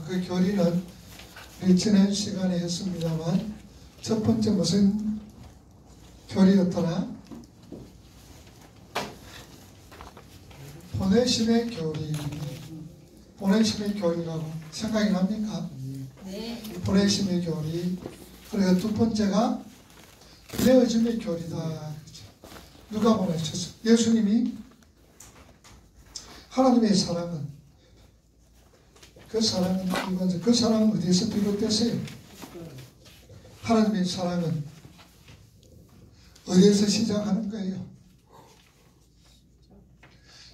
그 교리는 우리 지난 시간에 했습니다만 첫 번째 무슨 교리였더라? 보내심의 교리. 보내심의 교리라고 생각이 납니까? 네. 보내심의 교리. 그리고 두 번째가 내어짐의 교리다. 그렇죠? 누가 보내셨어? 예수님이. 하나님의 사랑은, 그 사랑은 어디에서 비롯됐어요? 하나님의 사랑은 어디에서 시작하는 거예요?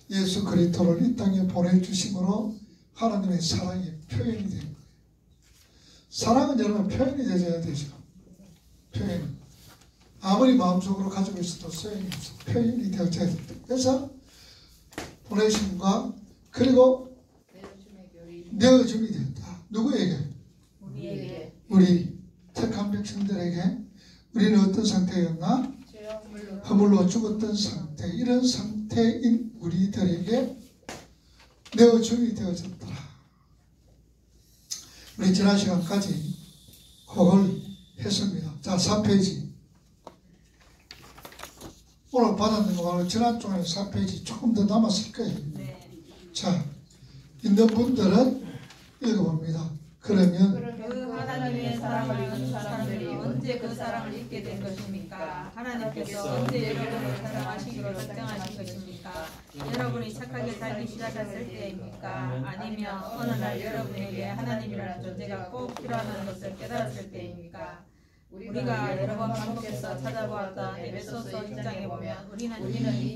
예수 그리스도를 이 땅에 보내주심으로 하나님의 사랑이 표현이 된 거예요. 사랑은 여러분 표현이 되어야 되죠. 표현. 아무리 마음속으로 가지고 있어도 소용이 없어. 표현이 되어야 된다. 그래서 보내심과 그리고 내어줌이 된다. 누구에게? 우리에게. 우리 택한 백성들에게. 우리는 어떤 상태였나? 허물로 죽었던 상태. 이런 상태인 우리들에게 내어줌이 되어졌더라. 우리 지난 시간까지 그걸 했습니다. 자, 4페이지. 오늘 받았는 거 말고 지난 주간에 4페이지 조금 더 남았을 거예요. 네. 자, 있는 분들은 읽어봅니다. 그러면 그 하나님의 사랑을 잃은 사람들이 언제 그 사랑을 잊게 된 것입니까? 하나님께서 언제 여러분을 사랑하시기로 결정하신 것입니까? 여러분이 착하게 살기 시작했을 때입니까? 아니면 어느 날 여러분에게 하나님이라는 존재가 꼭 필요하다는 것을 깨달았을 때입니까? 우리가 여러 번 반복해서 찾아보았던 에베소서 1장에 보면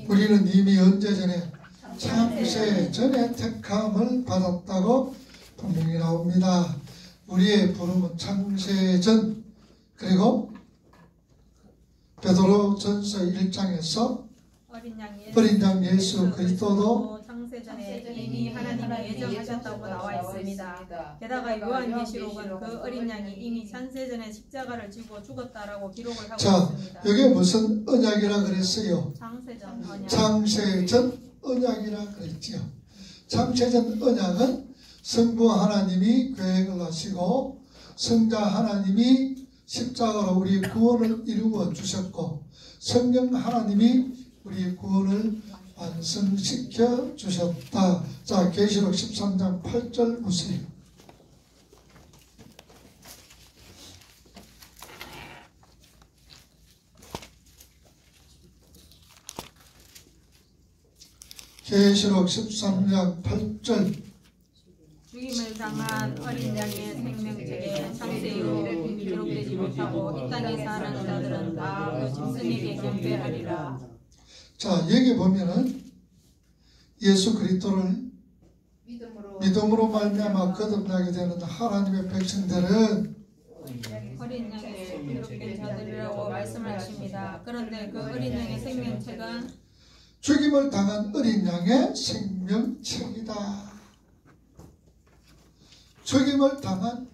우리는 이미 언제 전에 창세 전에 택함을 받았다고 분명히 나옵니다. 우리의 부름은 창세전. 그리고 베드로전서 1장에서 어린 양 예수 그리스도도 창세전에 이미 하나님이 예정하셨다고 나와 있습니다. 게다가 요한계시록은 그 어린 양이 이미 창세전에 십자가를 지고 죽었다라고 기록을 하고 있습니다. 여기 무슨 언약이라 그랬어요? 창세전 언약. 창세전 언약이라 그랬지요. 창세전 언약은 성부 하나님이 계획을 하시고 성자 하나님이 십자가로 우리의 구원을 이루어 주셨고 성령 하나님이 우리의 구원을 완성시켜 주셨다. 자, 계시록 13장 8절 보세요. 계시록 13장 8절. 죽임을 당한 어린 양의 생명책에 창세 이후 기록되지 못하고 이 땅에 사는 자들은 다 그 짐승에게 경배하리라. 자, 여기 보면은 예수 그리스도를 믿음으로 말미암아 거듭나게 되는 하나님의 백성들은 어린 양의 기록된 자들이라고 말씀하십니다. 그런데 그 어린 양의 생명책은 죽임을 당한 어린 양의 생명책이다. 죽임을 당한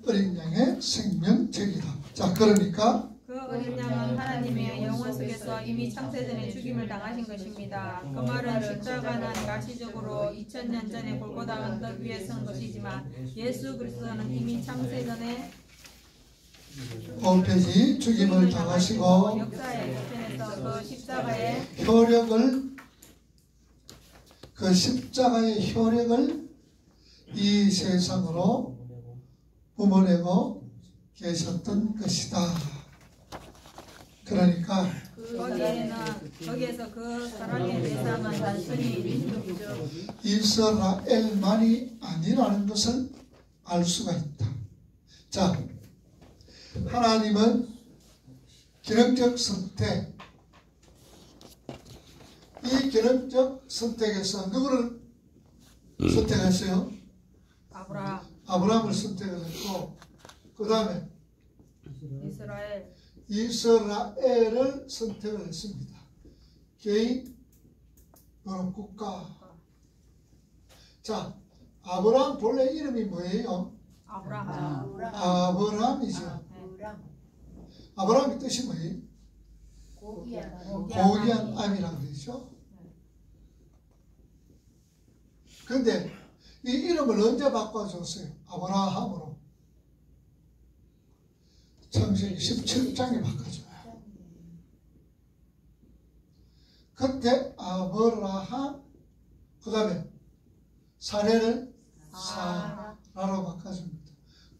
어린 양의 생명책이다. 자, 그러니까 그 어린 양은 하나님의 영원 속에서 이미 창세전에 죽임을 당하신 것입니다. 그 말은 십자가는 가시적으로 2000년 전에 골고다 언덕 위에 선 것이지만 예수 그리스도는 이미 창세전에 5페이지 죽임을 당하시고 역사의 끝편에서 그 십자가의 효력을 이 세상으로 뿜어내고 계셨던 것이다. 그러니까 거기에서 그 사랑의 대상은 단순히 이스라엘만이 아니라는 것을 알 수가 있다. 자, 하나님은 기능적 선택, 이 기능적 선택에서 누구를 선택했어요? 아브라함을 선택했고, 그 다음에 이스라엘을 선택을 했습니다. 개인, 국가. 자, 아브라함 본래 이름이 뭐예요? 아브라함이죠. 아브라함의 뜻이 뭐예요? 고귀한 암이라고 그러죠. 그런데 이 이름을 언제 바꿔줬어요? 아브라함으로. 창세기 17장에 바꿔줘요. 그때 아브라함, 그 다음에 사례를 사라로 바꿔줍니다.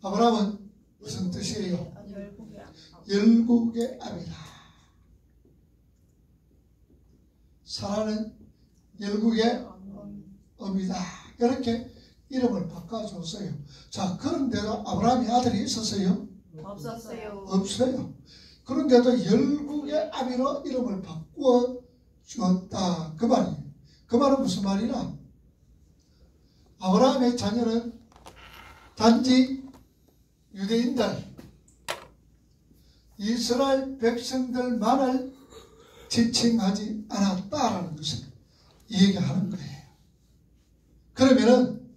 아브라함은 무슨 뜻이에요? 열국의 아비다. 사라는 열국의 어미다. 이렇게 이름을 바꿔줬어요. 자, 그런데도 아브라함이 아들이 있었어요? 없었어요. 없어요. 그런데도 열국의 아비로 이름을 바꾸었다. 그 말이에요. 그 말은 무슨 말이냐? 아브라함의 자녀는 단지 유대인들, 이스라엘 백성들만을 지칭하지 않았다라는 것을 얘기하는 거예요. 그러면은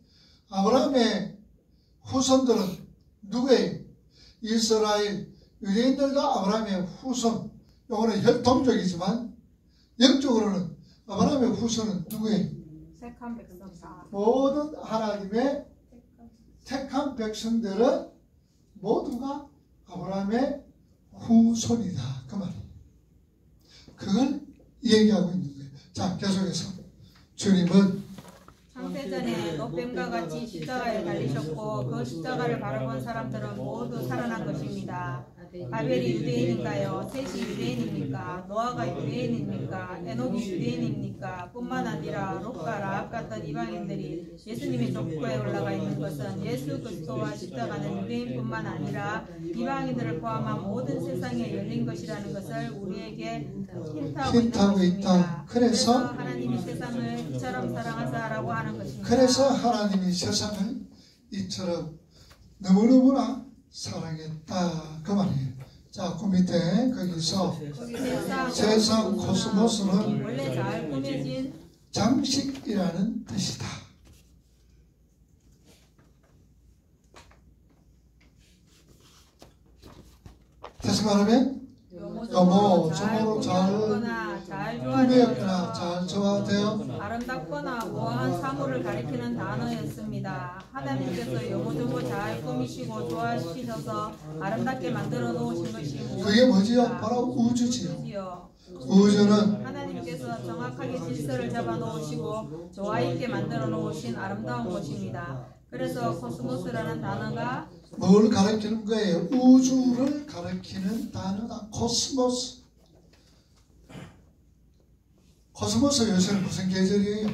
아브라함의 후손들은 누구예요? 이스라엘 유대인들도 아브라함의 후손. 요거는 혈통적이지만 영적으로는 아브라함의 후손은 누구예요? 택한 백성. 모든 하나님의 택한 백성들은 모두가 아브라함의 후손이다. 그 말이에요. 그걸 얘기하고 있는 거예요. 자, 계속해서 주님은 창세전에 노뱀과 같이 십자가에 달리셨고 그 십자가를 바라본 사람들은 모두 살아난 것입니다. 아벨이 유대인인가요? 셋이 유대인입니까? 노아가 유대인입니까? 에녹이 유대인입니까? 뿐만 아니라 롯과 라합 같은 이방인들이 예수님의 족보에 올라가 있는 것은 예수 그리스도와 십자가는 유대인뿐만 아니라 이방인들을 포함한 모든 세상에 열린 것이라는 것을 우리에게 힌트하고 있는 것입니다. 그래서 하나님이 세상을 이처럼 사랑하사라고 하는 것입니다. 그래서 하나님이 세상을 이처럼 너무너무나 사랑했다. 그 말이에요. 자, 그 밑에 거기서 세상 코스모스는 원래 잘 꾸며진 장식이라는 뜻이다. 다시 말하면 조모로 잘 꾸몄거나 잘 조화되어 아름답거나 우아한 사물을 가리키는 단어였습니다. 하나님께서 요모조모 잘 꾸미시고 조화시켜서 아름답게 만들어 놓으신 것이 그게 뭐지요? 바로 우주지요. 우주는 하나님께서 정확하게 질서를 잡아 놓으시고 조화 있게 만들어 놓으신 아름다운 곳입니다. 그래서 코스모스라는 단어가 뭘 가리키는 거예요? 우주를 가리키는 단어가 코스모스. 코스모스 요새는 무슨 계절이에요?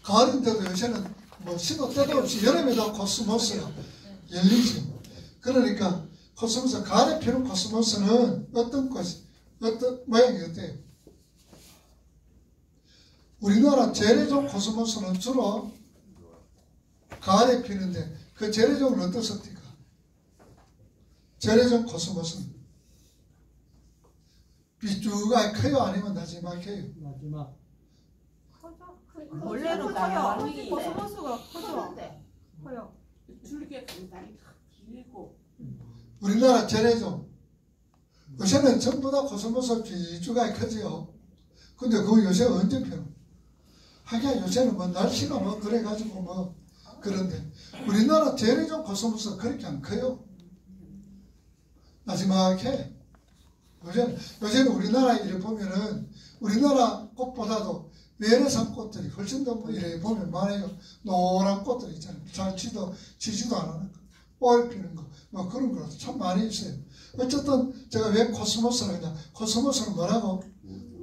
가을인데도 요새는 뭐 시도 때도 없이 여름에도 코스모스가 열리죠. 그러니까 코스모스, 가을에 피는 코스모스는 어떤 꽃이, 어떤 모양이 어때요? 우리나라 재래종 코스모스는 주로 가을에 피는데 그 재래종은 어떻습니까? 재래종 코스모스는 비주가 커요? 아니면 나지막해요? 마지막. 원래는 커요. 코스모스가 커요. 줄기가 간단히 길고. 우리나라 재래종 요새는 전부 다 코스모스 비주가 크지요. 근데 그거 요새 언제 펴요? 하긴 요새는 뭐 날씨가 뭐 그래가지고 뭐 그런데 우리나라 재래종 코스모스가 그렇게 안 커요. 마지막에 요새는 우리나라 이래 보면은 우리나라 꽃보다도 외래산 꽃들이 훨씬 더 뭐 이래 보면 많아요. 노란 꽃들 있잖아요. 잘 지지도 안 하는 거, 올 피는 거, 뭐 그런 거라도 참 많이 있어요. 어쨌든 제가 왜 코스모스를 하냐? 코스모스는 뭐라고?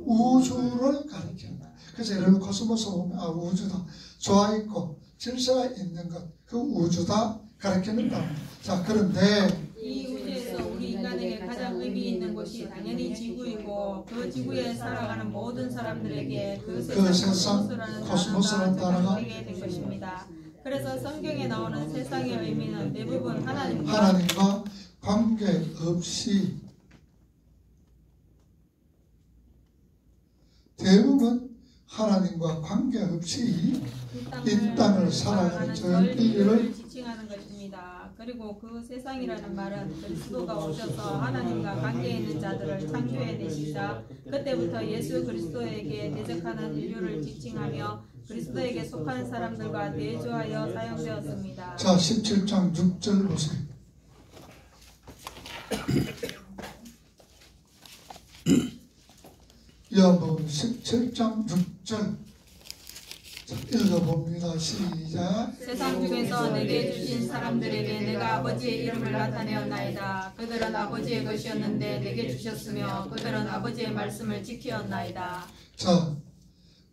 우주를 가리킨다. 그래서 이런 코스모스 보면 아 우주다, 좋아 있고 질서가 있는 것, 그 우주다 가리키는다. 자, 그런데 이 우주에서 우리 인간에게 가장 의미 있는 곳이 당연히 지구이고 그 지구에 살아가는 모든 사람들에게 그 세상 코스모스라는 단어가 되게 된 것입니다. 그래서 성경에 나오는 세상의 의미는 대부분 하나님과 관계없이 대부분 하나님과 관계없이 이 땅을 살아가는 전 인류를 지칭하는 것입니다. 그리고 그 세상이라는 말은 그리스도가 오셔서 하나님과 관계에 있는 자들을 창조해 내시자 그때부터 예수 그리스도에게 대적하는 인류를 지칭하며 그리스도에게 속하는 사람들과 내주하여 사용되었습니다. 자, 17장 6절 보세요. 요한복음 17장 6절 읽어봅니다. 시작. 세상 중에서 내게 주신 사람들에게 내가 아버지의 이름을 나타내었나이다. 그들은 아버지의 것이었는데 내게 주셨으며 그들은 아버지의 말씀을 지키었나이다. 자,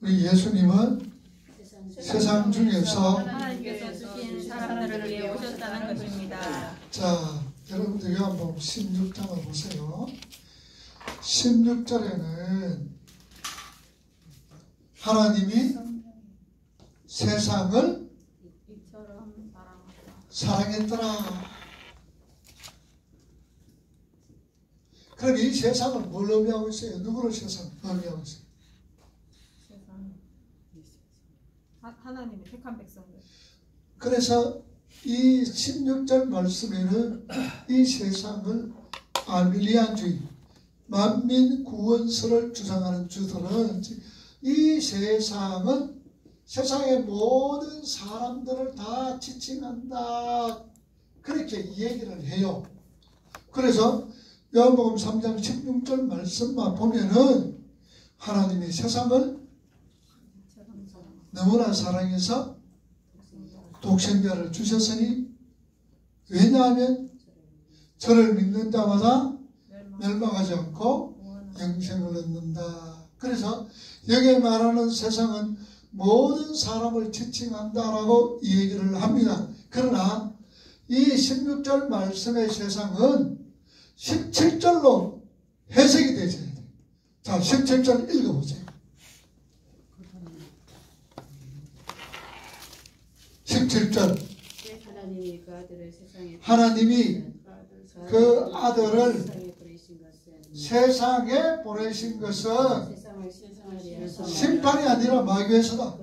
우리 예수님은 세상 중에서 하나님께서 주신 사람들을 위해 오셨다는 것입니다. 자, 여러분들 요한복음 16장을 보세요. 16절에는 하나님이 세상을 이처럼 사랑했더라. 그럼 이 세상을 뭘 의미하고 있어요? 누구를 세상 의미하고 있어요? 하나님의 택한 백성들. 그래서 이 16절 말씀에는 이 세상을 아밀리안주의, 만민 구원설을 주장하는 주들은 이 세상은 세상의 모든 사람들을 다 지칭한다, 그렇게 얘기를 해요. 그래서 요한복음 3장 16절 말씀만 보면은 하나님이 세상을 너무나 사랑해서 독생자를 주셨으니 왜냐하면 저를 믿는 자마다 멸망하지 않고 영생을 얻는다. 그래서 여기에 말하는 세상은 모든 사람을 지칭한다라고 얘기를 합니다. 그러나 이 16절 말씀의 세상은 17절로 해석이 되어야 돼요. 자, 17절 읽어보세요. 17절. 하나님이 그 아들을 세상에 보내신 것은 심판이 아니라 마귀에서다.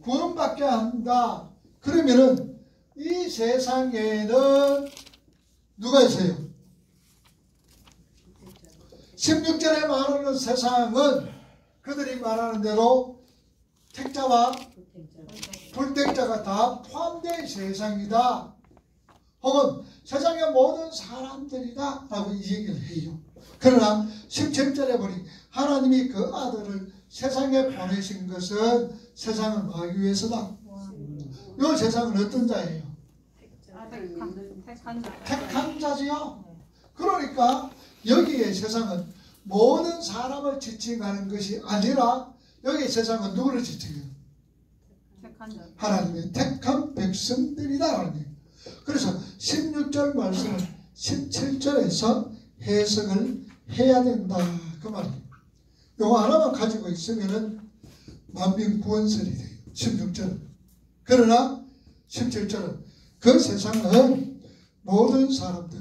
구원받게 한다. 그러면은 이 세상에는 누가 있어요? 16절에 말하는 세상은 그들이 말하는 대로 택자와 불택자가 다 포함된 세상이다. 혹은 세상의 모든 사람들이다 라고 이 얘기를 해요. 그러나 17절에 보니 하나님이 그 아들을 세상에 보내신 것은 세상을 막기 위해서다. 이 세상은 어떤 자예요? 택한 자지요. 그러니까 여기에 세상은 모든 사람을 지칭하는 것이 아니라 여기 세상은 누구를 지칭해요? 하나님의 택한 백성들이다. 그래서 16절 말씀은 17절에서 해석을 해야 된다. 그 말이에요. 요거 하나만 가지고 있으면은 만민 구원설이 돼요. 16절은. 그러나 17절은 그 세상은 모든 사람들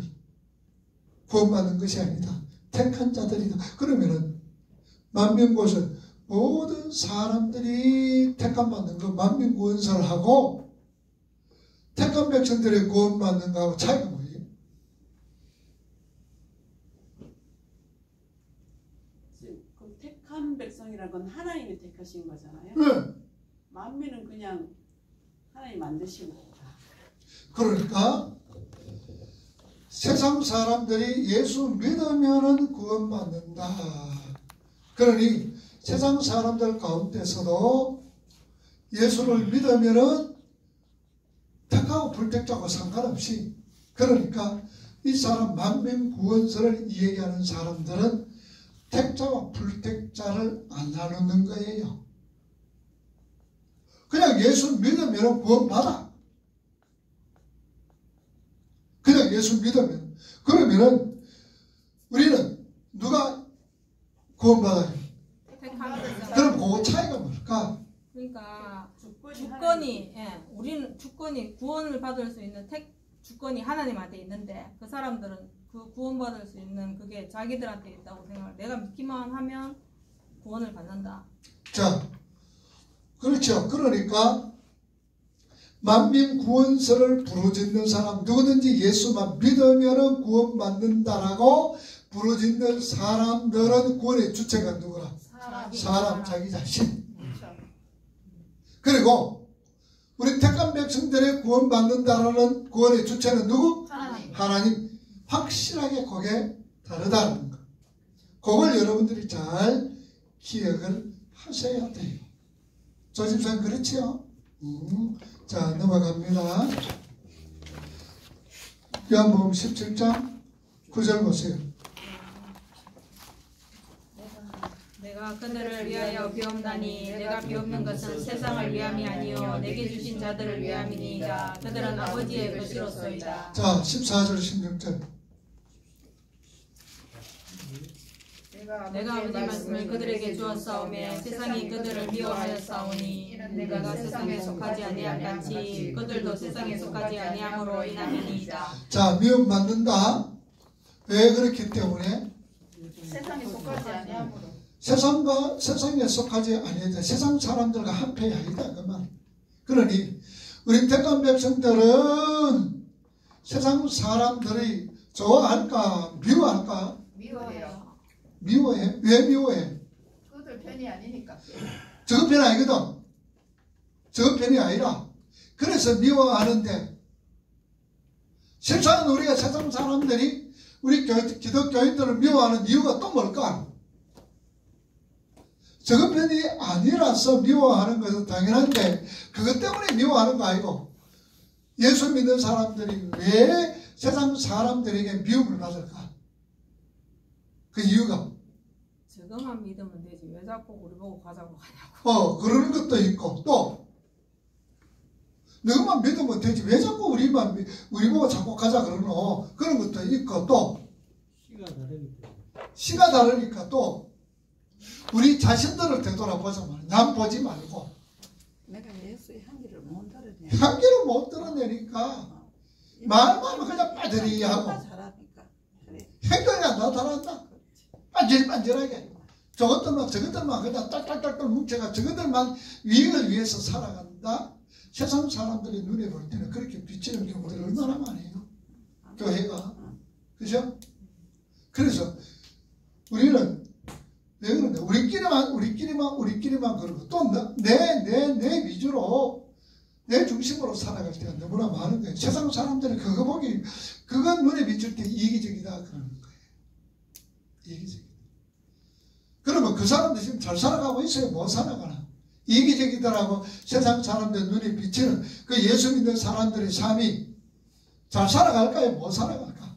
구원받는 것이 아니다. 택한 자들이다. 그러면은 만민구원설 모든 사람들이 택함받는 거 만민구원설을 하고 택한 백성들의 구원받는 거하고 차이가 뭐예요? 그럼 택한 백성이라는 건 하나님이 택하신 거잖아요. 네. 만민은 그냥 하나님 만드신 거다. 그러니까 세상 사람들이 예수 믿으면은 구원받는다. 그러니 세상 사람들 가운데서도 예수를 믿으면은 택하고 불택자하고 상관없이, 그러니까 이 사람 만민 구원설을 이야기하는 사람들은 택자와 불택자를 안 나누는 거예요. 그냥 예수 믿으면 구원받아. 그냥 예수 믿으면. 그러면은 우리는 누가 구원받아요? 그럼 그 차이가 뭘까? 그러니까 주권이, 우리는 주권이 구원을 받을 수 있는 주권이 하나님한테 있는데 그 사람들은 그 구원받을 수 있는 그게 자기들한테 있다고 생각을, 내가 믿기만 하면 구원을 받는다. 자, 그렇죠. 그러니까 만민 구원설을 부르짖는 사람, 누구든지 예수만 믿으면 구원받는다라고 부르짖는 사람들은 구원의 주체가 누구라? 사람, 자기 자신. 그리고 우리 택한 백성들의 구원받는다라는 구원의 주체는 누구? 하나님. 확실하게 그게 다르다는 거. 그걸 여러분들이 잘 기억을 하셔야 돼요. 조집사님 그렇지요? 자, 넘어갑니다. 요한복음 17장 9절 보세요. 내가 그들을 위하여 비옵나니 내가 비옵는 것은 세상을 위함이 아니요 내게 주신 자들을 위함이니이다. 그들은 아버지의 것이로소이다. 자, 14절 16절. 내가 아버지 말씀을 그들에게 주었사오매 세상이 그들을 미워하였사오니 내가 세상에 속하지 아니한 같이 그들도 세상에 속하지 아니함으로 인함이니이다. 자, 미움받는다. 왜 그렇기 때문에? 세상에 속하지 아니함으로. 세상에 속하지 아니하다. 세상 사람들과 한패야 아니다. 그 말. 그러니 우리 택한 백성들은 세상 사람들이 좋아할까 미워할까? 미워해요. 미워해? 왜 미워해? 그들 편이 아니니까. 저 편이 아니거든. 저 편이 아니라. 그래서 미워하는데 실상은 우리가 세상 사람들이 우리 기독교인들을 미워하는 이유가 또 뭘까? 저 편이 아니라서 미워하는 것은 당연한데 그것 때문에 미워하는 거 아니고 예수 믿는 사람들이 왜 세상 사람들에게 미움을 받을까? 그 이유가 저것만 믿으면 되지 왜 자꾸 우리 보고 가자고 하냐고. 그러는 것도 있고 또 너만 믿으면 되지 왜 자꾸 우리 보고 자꾸 가자 그러노? 그런 것도 있고 또 시가 다르니까 또 우리 자신들을 되돌아보자 말이야. 남 보지 말고 내가 예수의 향기를 못 드러내. 향기를 못 드러내니까 말만 그냥 빠들이 하고 잘하니까. 행동이 안 나타난다. 반질반질하게 저것들만 그냥 딸딸딸딸 뭉쳐가 저것들만 이익을 위해서 살아간다. 세상 사람들이 눈에 볼 때는 그렇게 비치는 경우들이 얼마나 많아요. 교회가. 그죠? 그래서 우리는 왜 그런가? 우리끼리만 그러고 또 내 위주로 내 중심으로 살아갈 때가 너무나 많은 거예요. 세상 사람들은 그건 눈에 비칠 때 이기적이다 그러는 거예요. 이기적이다. 그러면 그 사람들 지금 잘 살아가고 있어요? 못 살아가나? 이기적이더라고 세상 사람들 눈에 비치는 그 예수 믿는 사람들의 삶이 잘 살아갈까요? 못 살아갈까?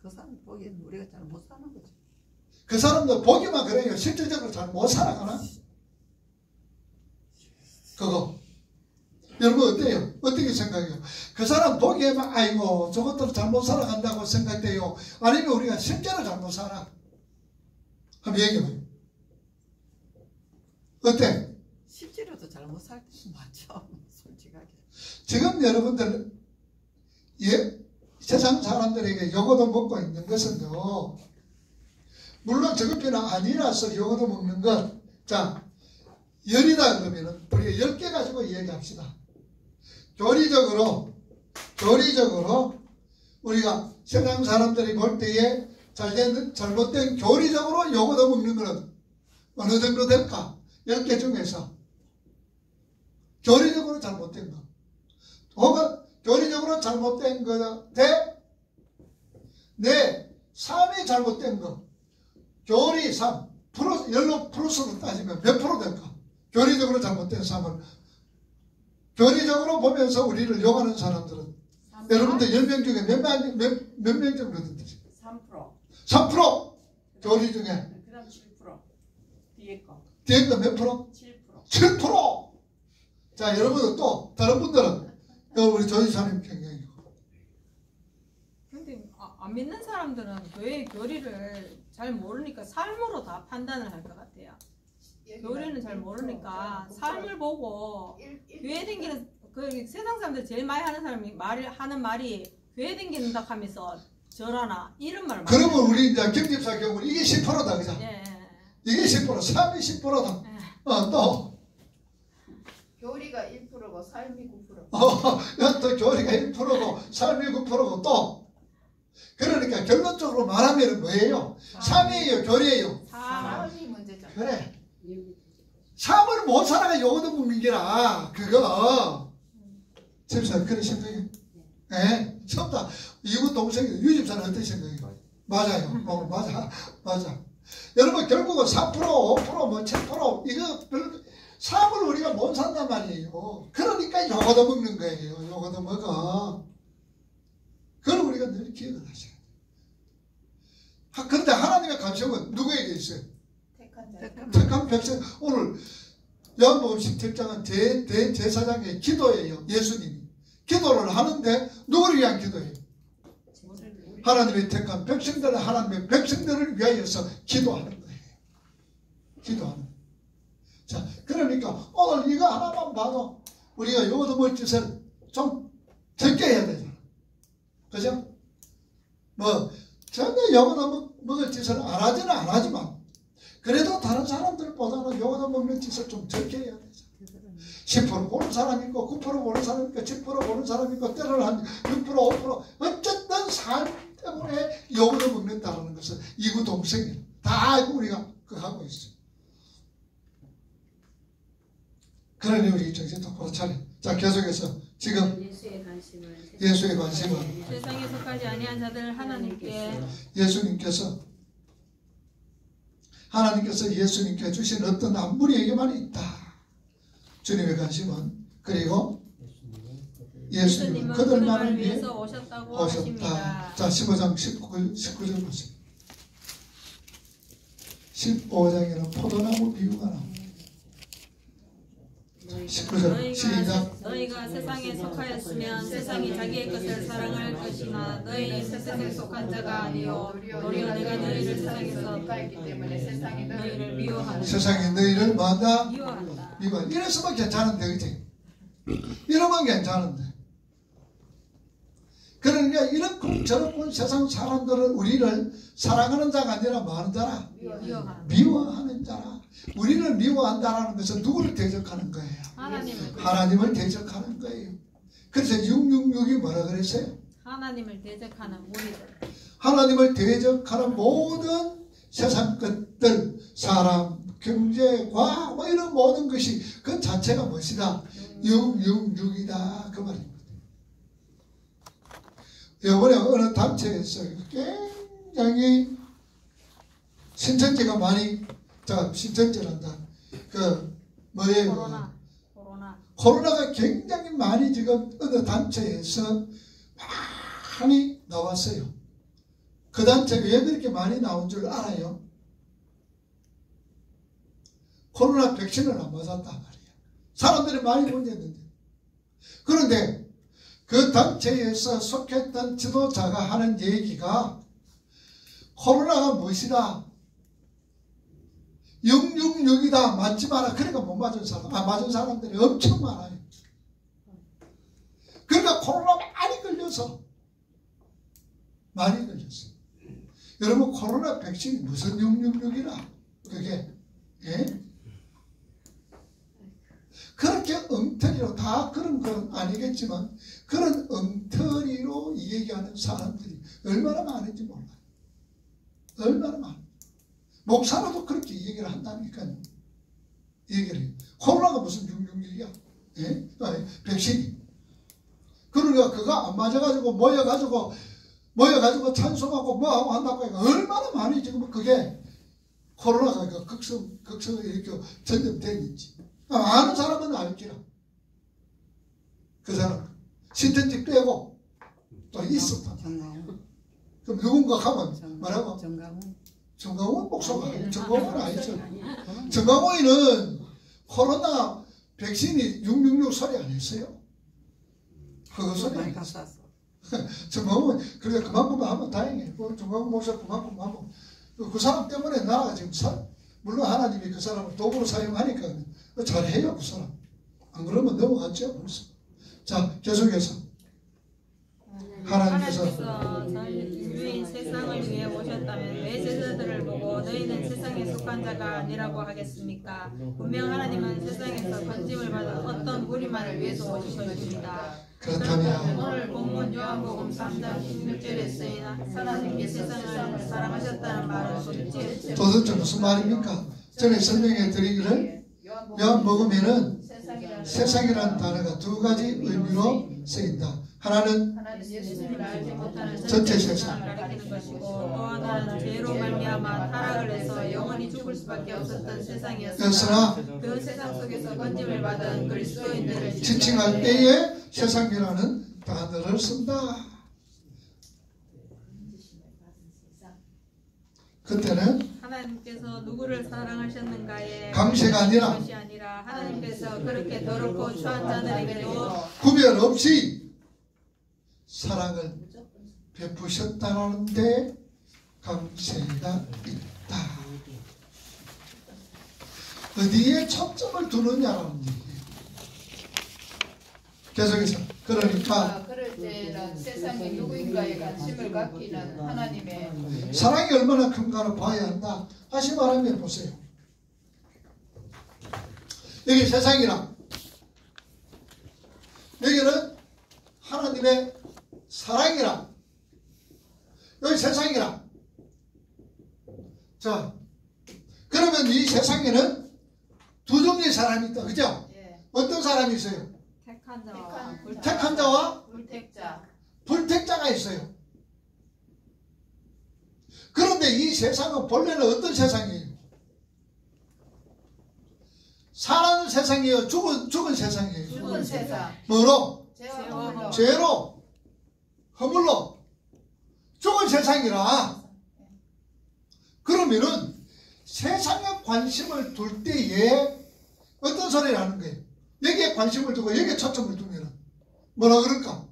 그 사람 보기에는 우리가 잘 못 사는 거지. 그 사람들 보기만 그래요. 실질적으로 잘 못 살아가나? 그거. 여러분 어때요? 어떻게 생각해요? 그 사람 보기에만 아이고 저것들 잘못 살아간다고 생각돼요? 아니면 우리가 실제로 잘못 살아? 한번 얘기해봐요. 어때? 실제로도 잘 못 살 때 맞죠. 솔직하게. 지금 여러분들 세상 사람들에게 요거도 먹고 있는 것은요. 물론 저것뿐 아니라서 요거도 먹는 것. 자, 열이다 그러면은 우리가 10개 가지고 이야기합시다. 교리적으로 우리가 세상 사람들이 볼 때에 잘못된 교리적으로 요거도 먹는 거는 어느 정도 될까? 10개 중에서 교리적으로 잘못된 거 혹은 교리적으로 잘못된 거 대 내 삶이 잘못된 거 교리 3 열로 플러스로 따지면 몇 프로 될까? 교리적으로 잘못된 삶을 교리적으로 보면서 우리를 욕하는 사람들은 3%? 여러분들 10명 중에 몇 명 정도 된다지? 3%. 3% 교리 중에 그 다음 7%. 뒤에 거 몇 프로? 7%. 7%! 자, 여러분들 또 다른 분들은 우리 조지사님 경향이고. 근데 안 믿는 사람들은 교회의 교리를 잘 모르니까 삶으로 다 판단을 할 것 같아요. 교리는 잘 모르니까 삶을 보고 교회 댕기는 그 세상 사람들 제일 많이 하는 사람이 하는 말이 교회 댕기는다 하면서 저라나 이런 말. 그러면 우리 이제 경집사 경우 이게 10%다 그죠? 예. 이게 10% 삶이 10%다. 또 교리가 1%고 삶이 9%. 또 교리가 1%고 삶이 9%고 또 그러니까 결론적으로 말하면 뭐예요? 삶이에요? 교리예요? 삶이 문제잖아. 그래. 삶을 못 살아가 요거도 먹는 게라. 그거. 집사님, 그런 생각이에요? 예? 처음 다, 이웃 동생이, 유집사는 어떤 생각이에요? 맞아요. 맞아. 여러분, 결국은 4%, 5%, 뭐 7%, 이거 별로, 삶을 우리가 못 산단 말이에요. 그러니까 요거도 먹는 거예요. 요거도 먹어. 그걸 우리가 늘 기억을 하셔야 돼요. 그런데 하나님의 관심은 누구에게 있어요? 택한 백성. 오늘 요한복음 17장은 대제사장의 기도예요. 예수님이 기도를 하는데 누구를 위한 기도예요? 하나님의 택한 백성들을, 하나님의 백성들을 위하여서 기도하는 거예요. 기도하는 거예요. 자, 그러니까 오늘 이거 하나만 봐도 우리가 요거도 먹을 짓을 좀 적게 해야 되잖아. 그죠? 뭐 전혀 요거도 먹을 짓을 안 하지는 안 하지만 그래도 다른 사람들보다는 요거도 먹는 짓을 좀 적게 해야 되잖아. 10% 보는 사람 있고 9% 보는 사람 있고 10% 보는 사람 있고 때로는 한 6% 5% 어쨌든 삶 때문에 요거도 먹는다는 것은 이구 동생이 다 알고 우리가 그거 하고 있어요. 그러니 우리 정신 똑바로 차려. 자, 계속해서 지금 예수의 관심은 세상에 속하지 아니한 자들 하나님께 하나님께서 예수님께 주신 어떤 한 무리에게만 있다. 주님의 관심은. 그리고 예수님은 그들만을 위해서 오셨다고 오셨다. 하십니다. 자, 15장 19절 보세요. 15장에는 포도나무 비유가 나옵니다. 19절 시작. 너희가 세상에 속하였으면 세상이 자기의 것을 사랑할 것이나 너희는 세상에 속한 자가 아니요 도리어 내가 너희를 세상에서 있기 때문에 세상이 너희를 미워하는 세상이 너희를 뭐한다? 미워한다. 이랬으면 괜찮은데, 그치? 이러면 괜찮은데. 그러니까 이렇고 저렇고 세상 사람들은 우리를 사랑하는 자가 아니라 뭐 하는 자라? 미워하는 자라. 우리를 미워한다라는 것은 누구를 대적하는 거예요? 하나님을 대적하는 거예요. 그래서 666이 뭐라 그랬어요? 하나님을 대적하는 무리들. 하나님을 대적하는 모든 세상 것들, 사람, 경제, 과학, 뭐 이런 모든 것이 그 자체가 무엇이다? 666이다. 그 말입니다. 이번에 어느 단체에서 굉장히 신천지가 많이, 자, 신천지란다. 뭐예요? 코로나가 굉장히 많이 지금 어느 단체에서 많이 나왔어요. 그 단체가 왜 그렇게 많이 나온 줄 알아요? 코로나 백신을 안 맞았단 말이에요. 사람들이 많이 문제였는데. 그런데 그 단체에서 속했던 지도자가 하는 얘기가 코로나가 무엇이다? 666이다. 맞지 마라. 그러니까 못 맞은 사람, 맞은 사람들이 엄청 많아요. 그러니까 코로나 많이 걸렸어. 여러분, 코로나 백신이 무슨 666이라? 그게, 예? 그렇게 엉터리로 다 그런 건 아니겠지만 그런 엉터리로 얘기하는 사람들이 얼마나 많은지 몰라요. 얼마나 많아. 목사로도 그렇게 얘기를 한다니까요. 얘기를 해요. 코로나가 무슨 666이야? 예? 백신이. 그러니까 그거 안 맞아가지고 모여가지고 찬송하고 뭐하고 한다고 하니까 얼마나 많이 지금 그게 코로나가 극성을 이렇게 전염되는지. 아는 사람은 알기라. 그 사람. 신천지 빼고 또 있었다. 그럼 누군가 하면 뭐라고? 정강원 목사가. 정강원 아니죠. 정강원이는 코로나 백신이 666 소리 안 했어요. 그거 소리 안 했어. 정강원, 그래 그만큼 하면 다행이에요. 정강원 목사 그만큼 하면. 그 사람 때문에 나라가 지금 물론 하나님이 그 사람을 도구로 사용하니까 잘해요, 그 사람. 안 그러면 넘어갔죠, 벌써. 자, 계속해서. 하나님께서 인류인 세상을 위해 오셨다면 왜 제자들을 보고 너희는 세상에 속한 자가 아니라고 하겠습니까? 분명 하나님은 세상에서 건짐을 받은 어떤 무리만을 위해서 오신 것입니다. 그렇다면 오늘 본문 요한복음 3장 16절에 쓰인 하나님께 세상을 사랑하셨다는 말은 도대체 무슨 말입니까? 전에 설명해 드리기를 요한복음에는 세상이라는 단어가 두 가지 의미로 쓰인다. 하나는 예수님을 알지 못하는 전체 세상. 가리키는 것이고 또 하나는 죄로 말미암아 타락을 해서 영원히 죽을 수밖에 없었던 세상이었으나 그 세상 속에서 건짐을 받은 그리스도인들을 지칭할 때에 세상이라는 단어를 쓴다. 그때는 하나님께서 누구를 사랑하셨는가에 강세가 아니라 것이 아니라 하나님께서 그렇게 더럽고 추한 자들에게도 구별 없이 사랑을 베푸셨다는 데 강세가 있다. 어디에 초점을 두느냐라는 얘기예요. 계속해서 그러니까 그럴 때는 세상이 누구인가에 관심을 갖기는 하나님의 사랑이 얼마나 큰가를 봐야 한다. 다시 말하면 보세요. 여기 세상이라 여기는 하나님의 사랑이라 여기 세상이라. 자, 그러면 이 세상에는 두 종류의 사람이 있다. 그죠? 어떤 사람이 있어요? 택한 자와 불택자가 있어요. 그런데 이 세상은 본래는 어떤 세상이에요? 사는 세상이에요? 죽은 세상이에요? 죽은 세상. 뭐로? 죄로. 허물로 죽은 세상이라. 그러면은 세상에 관심을 둘 때에 어떤 소리를 하는 거예요? 여기에 관심을 두고 여기에 초점을 두면은 뭐라 그럴까?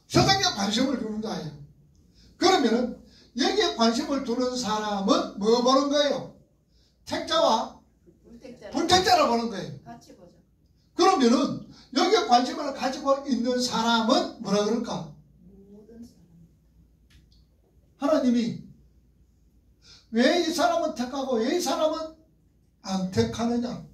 세상에 관심을 두는 거예요. 그러면은 여기에 관심을 두는 사람은 뭐 보는 거예요? 택자와 불택자를 보는 거예요. 같이 보죠. 그러면은 여기에 관심을 가지고 있는 사람은 뭐라 그럴까? 하나님이 왜 이 사람은 택하고 왜 이 사람은 안 택하느냐?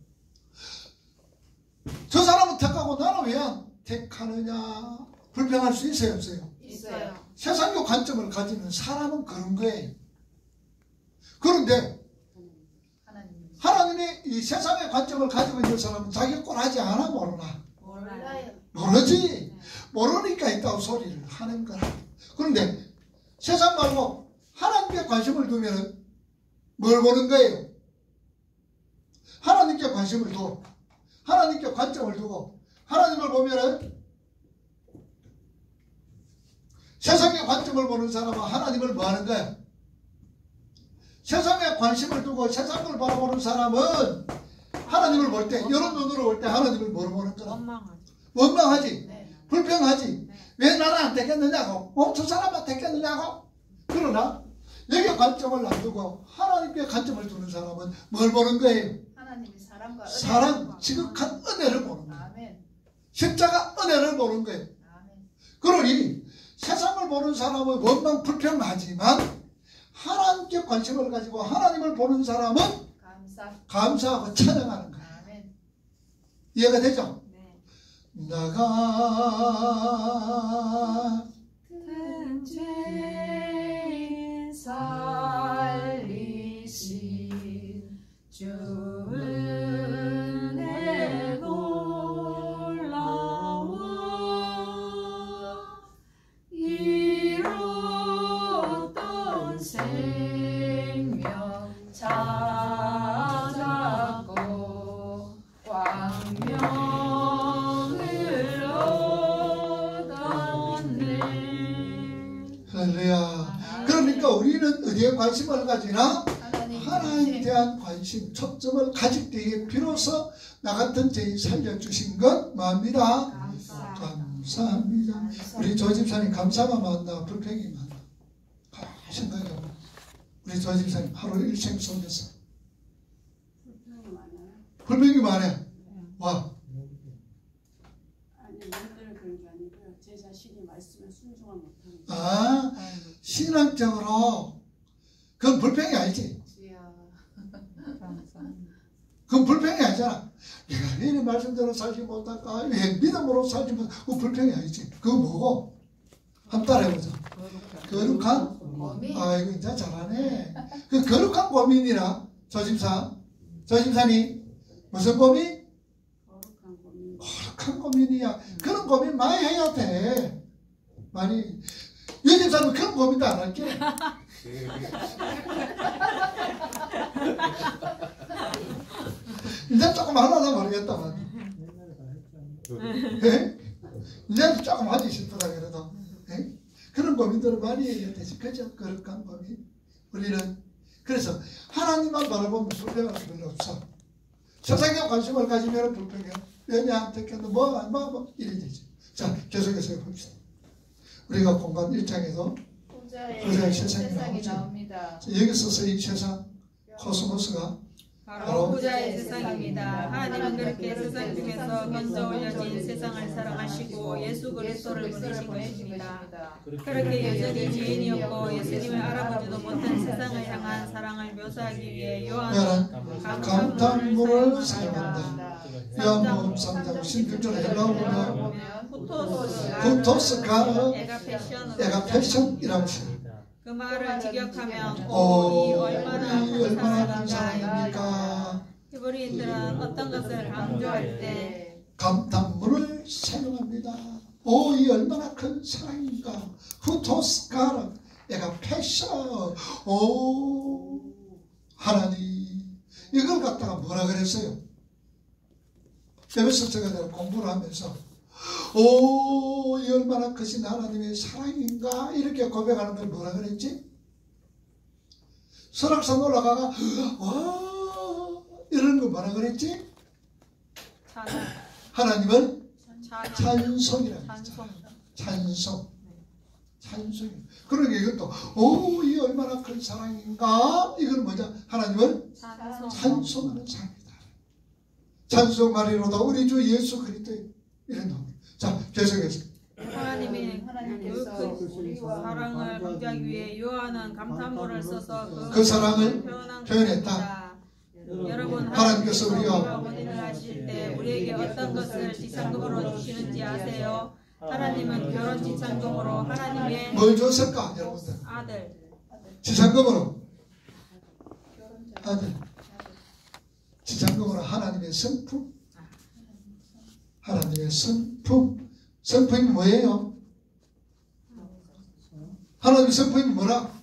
저 사람은 택하고 나는 왜 안 택하느냐? 불평할 수 있어요, 없어요? 있어요. 세상적 관점을 가지는 사람은 그런 거예요. 그런데 하나님이 이 세상의 관점을 가지고 있는 사람은 자기 꼴 하지 않아 모르나? 몰라요. 모르지. 모르니까 있다고 소리를 하는 거라. 그런데 세상 말고 하나님께 관심을 두면은 뭘 보는 거예요? 하나님께 관심을 두고 하나님께 관점을 두고 하나님을 보면은 세상의 관점을 보는 사람은 하나님을 뭐 하는 거야? 세상에 관심을 두고 세상을 바라보는 사람은 하나님을 볼 때, 이런 눈으로 볼 때 하나님을 뭐로 보는 거야? 원망하지. 불평하지. 왜 나는 안 택했느냐고. 저 사람만 택했느냐고. 그러나 여기에 관점을 안 두고 하나님께 관점을 두는 사람은 뭘 보는 거예요? 하나님이 사랑과 사랑, 지극한 은혜를 보는 거예요. 아멘. 십자가 은혜를 보는 거예요. 아멘. 그러니 세상을 보는 사람은 원망 불평하지만 하나님께 관심을 가지고 하나님을 보는 사람은 감사하고 찬양하는 거예요. 아멘. 이해가 되죠? 네. 나가 죄 살리신 주 은혜 놀라워 이뤘던 생명 찾았고 광명을 얻었네. 할렐루야. 그러니까 우리는 어디에 관심을 가지나? 하나님에 하나님 대한 관심, 초점을 가질 때에 비로소 나 같은 죄인 살려주신 것 뭐합니다? 감사합니다. 우리 조 집사님 감사가 많나 불평이 많나? 생각해보면 우리 조 집사님 하루 일생 속에서 불평이 많아요. 와. 아니 남들은 그런 게 아니고요. 제 자신이 말씀에 순종을 못하는 거예요. 아, 신앙적으로 그건 불평이 아니지. 그건 불평이 아니잖아. 내가 왜 이 말씀대로 살지 못할까? 왜 믿음으로 살지 못할까? 그건 불평이 아니지. 그건 뭐고? 한번 따라해보자. 거룩한 범이 아이고 이제 잘하네. 그 거룩한 고민이라 조심사님 무슨 고민? 거룩한 고민. 거룩한 고민이야. 그런 고민 많이 해야 돼. 많이. 여집사는 그런 고민도 안 할게. 이제 조금 하려나 모르겠다만. 예? 이제 조금 하기 싶다 그래도. 예? 그런 고민들을 많이 해야 되지. 그죠? 거룩한 고민. 우리는 그래서 하나님만 바라보면 불평할 수 별로 없어. 세상에 관심을 가지면 불평해. 연애한 택해도 뭐 이래 되지. 자, 계속해서 봅시다. 우리가 공간 1장에도 부자의 세상이 나오죠. 나옵니다. 여기서 이 세상 코스모스가 바로 부자의 세상입니다. 하나님은 그렇게 세상 중에서 먼저 올려진 세상을 사랑하시고 예수 그리스도를 보내신 것입니다. 그렇게 여전히 죄인이었고 예수님을 알아보지도 못한 세상을 향한 사랑을 묘사하기 위해 요한은 감탄문을 사용한다. 요한복음 3장 16절에 헬라어로 후토스가 애가 패션이라고 했어요. 그 말을 직역하면 이 얼마나 얼마나 큰 사랑입니까? 히브리인들은 어떤 것을 강조할 때 감탄문을 사용합니다. 이 얼마나 큰 사랑인가. 후토스가 애가 패션. 하나님 이걸 갖다가 뭐라 그랬어요? 에베소서가 내가 공부를 하면서 이 얼마나 크신 하나님의 사랑인가 이렇게 고백하는 걸 뭐라 그랬지? 설악산 올라가가 와 이러는 거 뭐라 그랬지? 하나님을 찬송이라고 했잖아. 찬송. 그러니까 이것도 이 얼마나 큰 사랑인가 이건 뭐냐? 하나님을 찬송하는 사랑이다. 찬송하리로다 우리 주 예수 그리스도의 이런 놈. 자, 계속해서 하나님께서 그 사랑을 강조하기 위해 요한은 감탄문을 써서 그 사랑을 표현했다. 표현했다. 여러분 하나님께서 우리가 혼인을 하실 때 우리에게 어떤 것을 지상금으로 주시는지 아세요? 하나님은 결혼 지상금으로 하나님의 뭘 줬을까 여러분들? 아들 지상금으로 아들 지상금으로 하나님의 성품 하나님의 성품이 뭐예요? 하나님의 성품이 뭐라?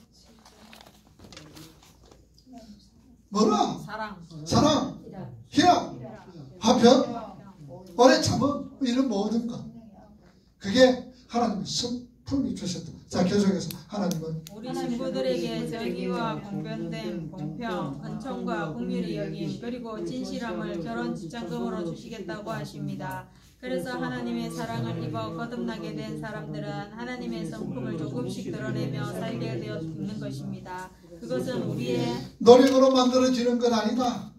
사랑, 희락, 화평, 오래 참음 이런 모든 것 그게 하나님의 성품이 주셨다. 자, 계속해서 하나님은 우리 신부들에게 정의와 공변됨, 공평, 은총과 긍휼이 여김 그리고 진실함을 결혼 지참금으로 주시겠다고 하십니다. 그래서 하나님의 사랑을 입어 거듭나게 된 사람들은 하나님의 성품을 조금씩 드러내며 살게 되어 있는 것입니다. 그것은 우리의 노력으로 만들어지는 것 아니다.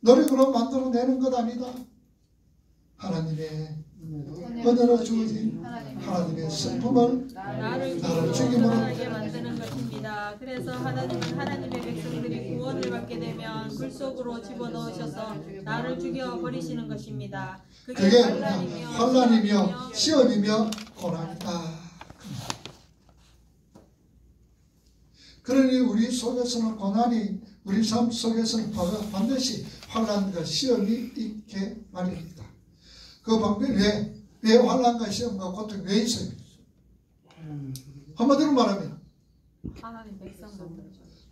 노력으로 만들어내는 것 아니다. 하나님의 은혜로 주어진 하나님의 성품을 나를 죽임으로 드러나게 만드는 것입니다. 그래서 하나님은 하나님의 백성들이 구원을 받게 되면 불 속으로 집어넣으셔서 나를 죽여버리시는 것입니다. 그게 환난이며 시험이며 고난이다. 그러니 우리 속에서는 고난이 우리 삶 속에서는 반드시 환난과 시험이 있게 마련이다. 그 방법이 왜 환난과 시험과 고통이 왜 있어요? 한마디로 말하면 하나님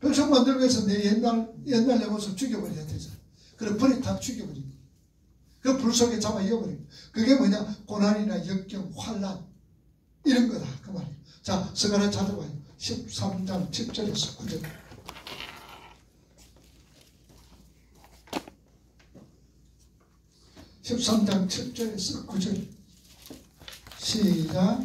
백성 만들기 위해서 내 옛날 내 모습 죽여버려야 되잖아. 그래 불이 다 죽여버리고 그 불 속에 잡아 이어버리고 그게 뭐냐? 고난이나 역경, 환난 이런 거다 그 말이에요. 자, 서가라 찾아봐요. 13장 7절에서 9절. (13장 7절에서 9절) 시작.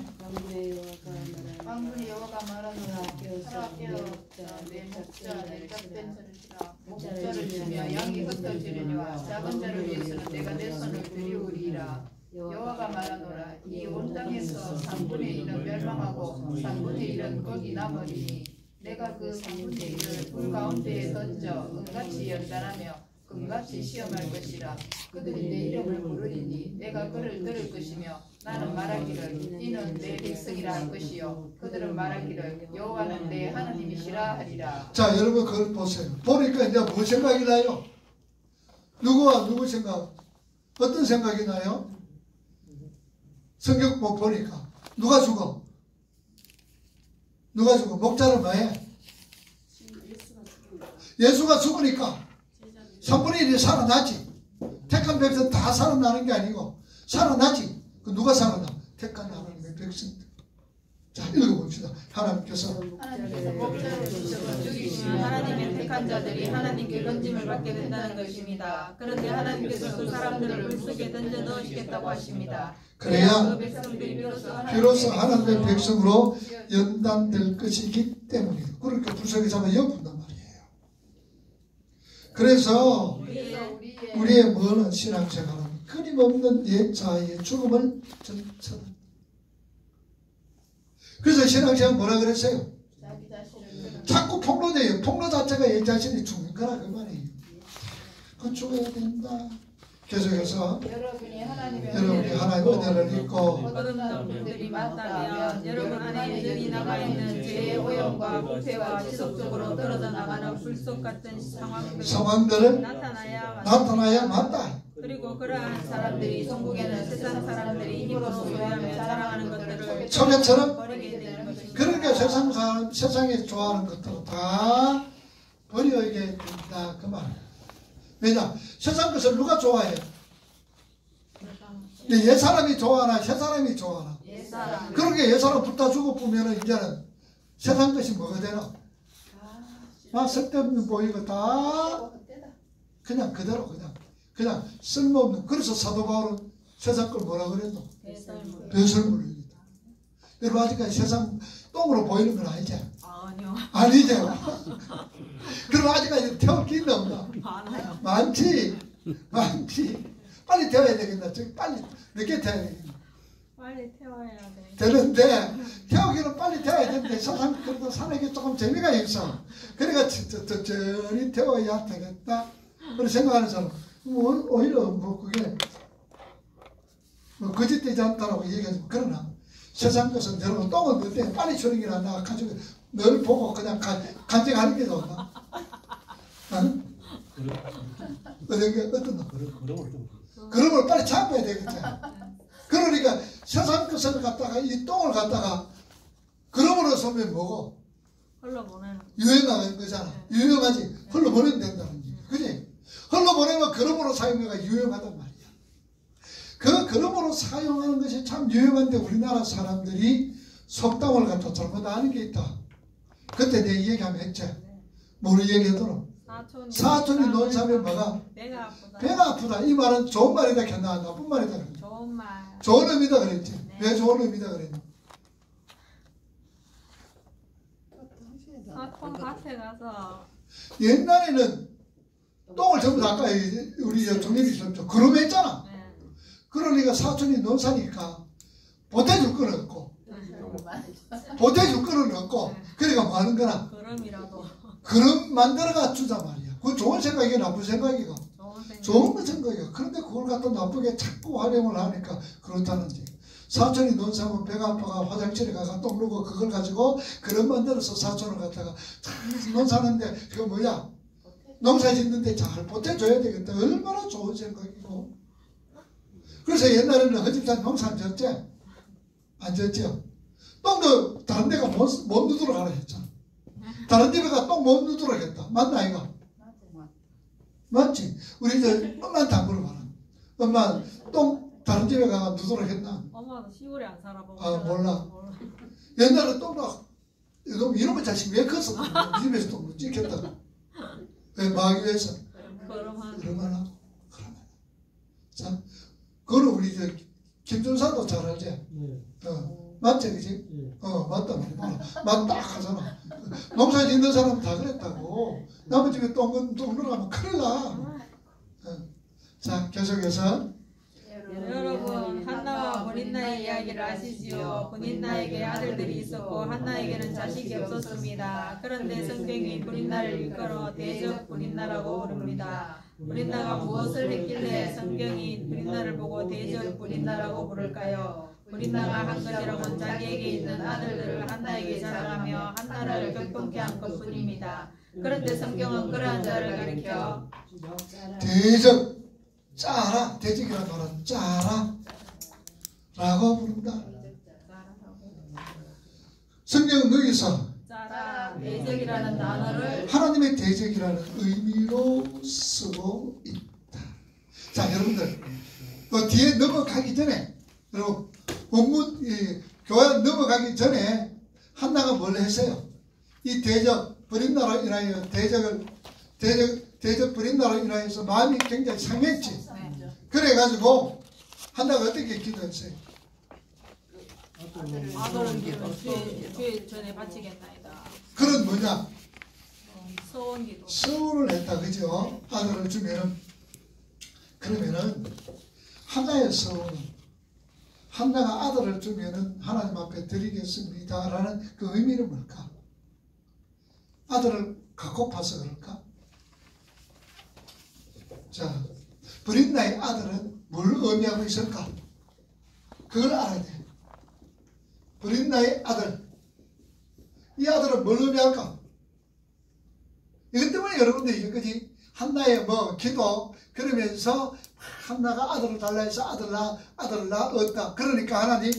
만군의 여호와가 말하노라 하나께서 내 목자 내 짝된 자를 목자를 주며 양이 흩어지려니와 작은 자를 위해서는 내가 내 손을 들이우리라. 여호와가 말하노라 이 온 땅에서 3분의 1은 멸망하고 3분의 1은 거기 남으리니 내가 그 3분의 1을 불 가운데에 던져 은같이 연단하며 금같이 시험할 것이라. 그들이 내 이름을 부르리니 내가 그를 들을 것이며 나는 말하기를 이는 내 백성이라 할 것이요 그들은 말하기를 여호와는 내 하나님이시라 하리라. 자, 여러분 그걸 보세요. 보니까 이제 뭐 생각이 나요? 누구와 누구 생각? 어떤 생각이 나요? 성경 보니까 누가 죽어? 누가 죽어? 목자는 뭐해? 예수가 죽으니까 3분의 1이 살아나지. 택한 백성 다 살아나는 게 아니고 살아나지. 그 누가 살아나? 택한 하나님의 백성들. 자, 읽어봅시다. 하나님께서 목자를 주셔서 죽이시며 하나님의 택한 자들이 하나님께 건짐을 받게 된다는 것입니다. 그런데 하나님께서 그 사람들을 물속에 던져 넣으시겠다고 하십니다. 그래야 그 백성들이 비로소 하나님의 백성으로 연단될 것이기 때문이에요. 그러니까 불쌍히 잡아 엿본단 말이에요. 그래서 우리의 뭐는 신앙생활은 끊임없는 옛 자아의 죽음을 전처다. 그래서 신앙생활 뭐라 그랬어요? 자꾸 폭로돼요. 폭로 자체가 옛 자신이 죽는 거라 그 말이에요. 그 죽어야 된다. 계속해서 여러분이 하나님의 은혜를 입고 거듭난 분들이 많다면 여러분 안에 여전히 남아있는 죄의 오염과 부패와 지속적으로 떨어져 나가는 불속 같은 상황들은 나타나야 맞다. 그리고 그러한 사람들이 천국에는 세상 사람들이 힘으로 소유하며 자랑하는 것들을 초계처럼 버리게 되는 것입니다. 그러니까 세상에 좋아하는 것들은 다 버려야 된다 그 말이에요. 왜냐? 세상 것을 누가 좋아해요? 옛 사람이 좋아하나 새 사람이 좋아하나? 옛사람. 그러니까 옛 사람 불타 죽어보면 이제는 세상 것이 뭐가 되나? 막 쓸데없는 보이고 다 그냥 그대로 그냥 쓸모없는. 그래서 사도 바울은 세상 걸 뭐라 그랬노? 배설물이다. 여러분 아직까지 세상 똥으로 보이는 건 아니지? 아니요. 아니죠. 그럼 아직까지 태울 게 있나 없나? 많아요. 많지. 빨리 태워야 되겠나? 빨리 늦게 태워야 되겠나? 빨리 태워야 돼. 되는데 태우기는 빨리 태워야 되는데 세상 그래도 사는 게 조금 재미가 있어. 그러니까 천천히 태워야 되겠다. 그렇게 생각하는 사람 오히려 뭐 그게 뭐 거짓되지 않다라고 얘기하지만 그러나 세상 것은 여러분 똥은 그때 빨리 주는 게 낫나 가지고 늘 보고 그냥 간직하는 게 좋나? 응? 어떤 놈? 그러면 빨리 잡아야 되겠지. 그러니까 세상 것을 갖다가 이 똥을 갖다가 그러므로 서면 뭐고? 흘러보내는 유행하는 거잖아. 유행하지. 흘러보내면 된다는 얘기. 그지? 흘러보내면 그러므로 사용하기가 유용하단 말이야. 그 그러므로 사용하는 것이 참 유용한데 우리나라 사람들이 속담을 갖다 잘못 아는 게 있다. 그때 내 얘기하면 했지. 뭐를 얘기하더라? 사촌이 논 사면 뭐가? 배가 아프다. 이 말은 좋은 말이다 했나 나쁜 말이다 그랬나? 좋은 말. 좋은 의미다 그랬지. 네. 왜 좋은 의미다 그랬나? 사촌 밭에 가서 옛날에는 똥을 전부 다 아까 우리 정립이 있었죠. 그럼 했잖아. 네. 그러니까 사촌이 논사니까 보태줄 건 없고 보태줄 거는 없고 그러니까 뭐 하는 거나 그럼이라도 그럼 만들어가 주자 말이야. 그건 좋은 생각이야 나쁜 생각이고 좋은 생각이야. 그런데 그걸 갖다 나쁘게 자꾸 활용을 하니까 그렇다는 얘기. 사촌이 논사면 배가 아파가 화장실에 가서 똥 누고 그걸 가지고 그런 만들어서 사촌을 갖다가 논사는데 그거 뭐야 농사 짓는데 잘 보태줘야 되겠다. 얼마나 좋은 생각이고. 그래서 옛날에는 허집산 농사 안 졌지? 안 졌죠? 똥도 다른 데가 못 누도록 하라 했잖아. 다른 집에 가 똥 못 누도록 했다. 맞나 이거? 맞지? 우리 엄마한테 안 물어봐라. 엄마 똥 다른 집에 가 누도록 했나? 엄마도 시골에 안 살아보고 아 몰라. 옛날에 똥도 이놈의 자식 왜 컸어? 이 집에서 똥 찍혔다. 왜 막기 위해서? 그러면 하고 그러면 자 그걸 우리 김준사도 잘 알지? 맞지 그지? 맞다 말이야. 맞다 하잖아. 농사 짓는 사람 다 그랬다고. 남의 집에 똥 들어가면 큰일 나. 자 계속해서 여러분 한나와 본인나의 이야기를 아시지요. 본인나에게 아들들이 있었고 한나에게는 자식이 없었습니다. 그런데 성경이 본인나를 일컬어 대적 본인나라고 부릅니다. 브린나가 무엇을 했길래 성경이 브린나를 보고 대적 브린나라고 부를까요? 브린나가 한 것이라고는 자기에게 있는 아들들을 한나에게 자랑하며 한나를 격동케 한 것뿐입니다. 그런데 성경은 그러한 자를 가리켜 대적, 짜라, 대적이라는 말은 짜라 라고 부른다. 성경은 여기서 짜라, 대적이라는 단어를 하나님의 대적이라는 의미로 쓰고 있다. 자, 여러분들 그 뒤에 넘어가기 전에 여러분 본문 교회 넘어가기 전에 한나가 뭘 했어요? 이 대적 브린나로 인하여 대적 브린나로 인하여서 마음이 굉장히 상했지. 그래가지고 한나가 어떻게 기도했어요? 아들은 주의 전에 바치겠나이다. 그런 뭐냐? 서원기도. 서원을 했다, 그죠? 아들을 주면은. 그러면은 한나의 서원은 한나가 아들을 주면은 하나님 앞에 드리겠습니다 라는 그 의미는 뭘까? 아들을 갖고파서 그럴까? 자, 브린나의 아들은 뭘 의미하고 있을까? 그걸 알아야 돼. 브린나의 아들, 이 아들은 뭘 의미할까? 이것 때문에 여러분들이 여기까지 한나의 뭐 기도 그러면서 한나가 아들을 달라 해서 아들을 낳았다. 그러니까 하나님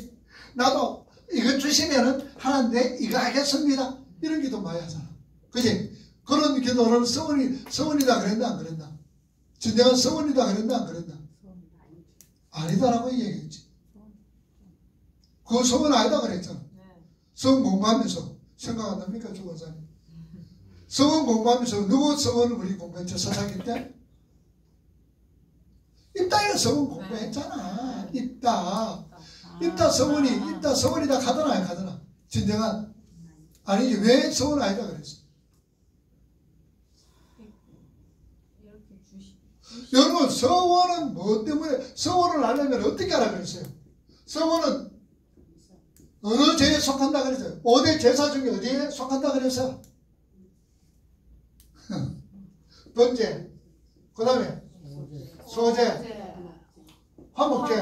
나도 이거 주시면은 하나님 이거 하겠습니다. 이런 기도 많이 하잖아. 그지? 그런 기도를 서원이다 그랬나 안 그랬나? 진정한 서원이다 그랬나 안 그랬나? 아니다라고 얘기했지. 그거 서원 아니다 그랬잖아. 서원 공부하면서 생각 안 납니까? 죽은 사람이. 서원 공부하면서 누구 서원을 우리 공부했죠? 서사기 때? 입다에 서원 공부했잖아. 입다 서원이다 가더나 진정한 아니지. 왜 서원 아니다 그랬어? 여러분 서원은 뭐 때문에 서원을 하려면 어떻게 하라 그랬어요? 서원은 어느 죄에 속한다 그랬어요? 5대 제사 중에 어디에 속한다 그랬어요? 번제, 그 다음에 소제, 화목제,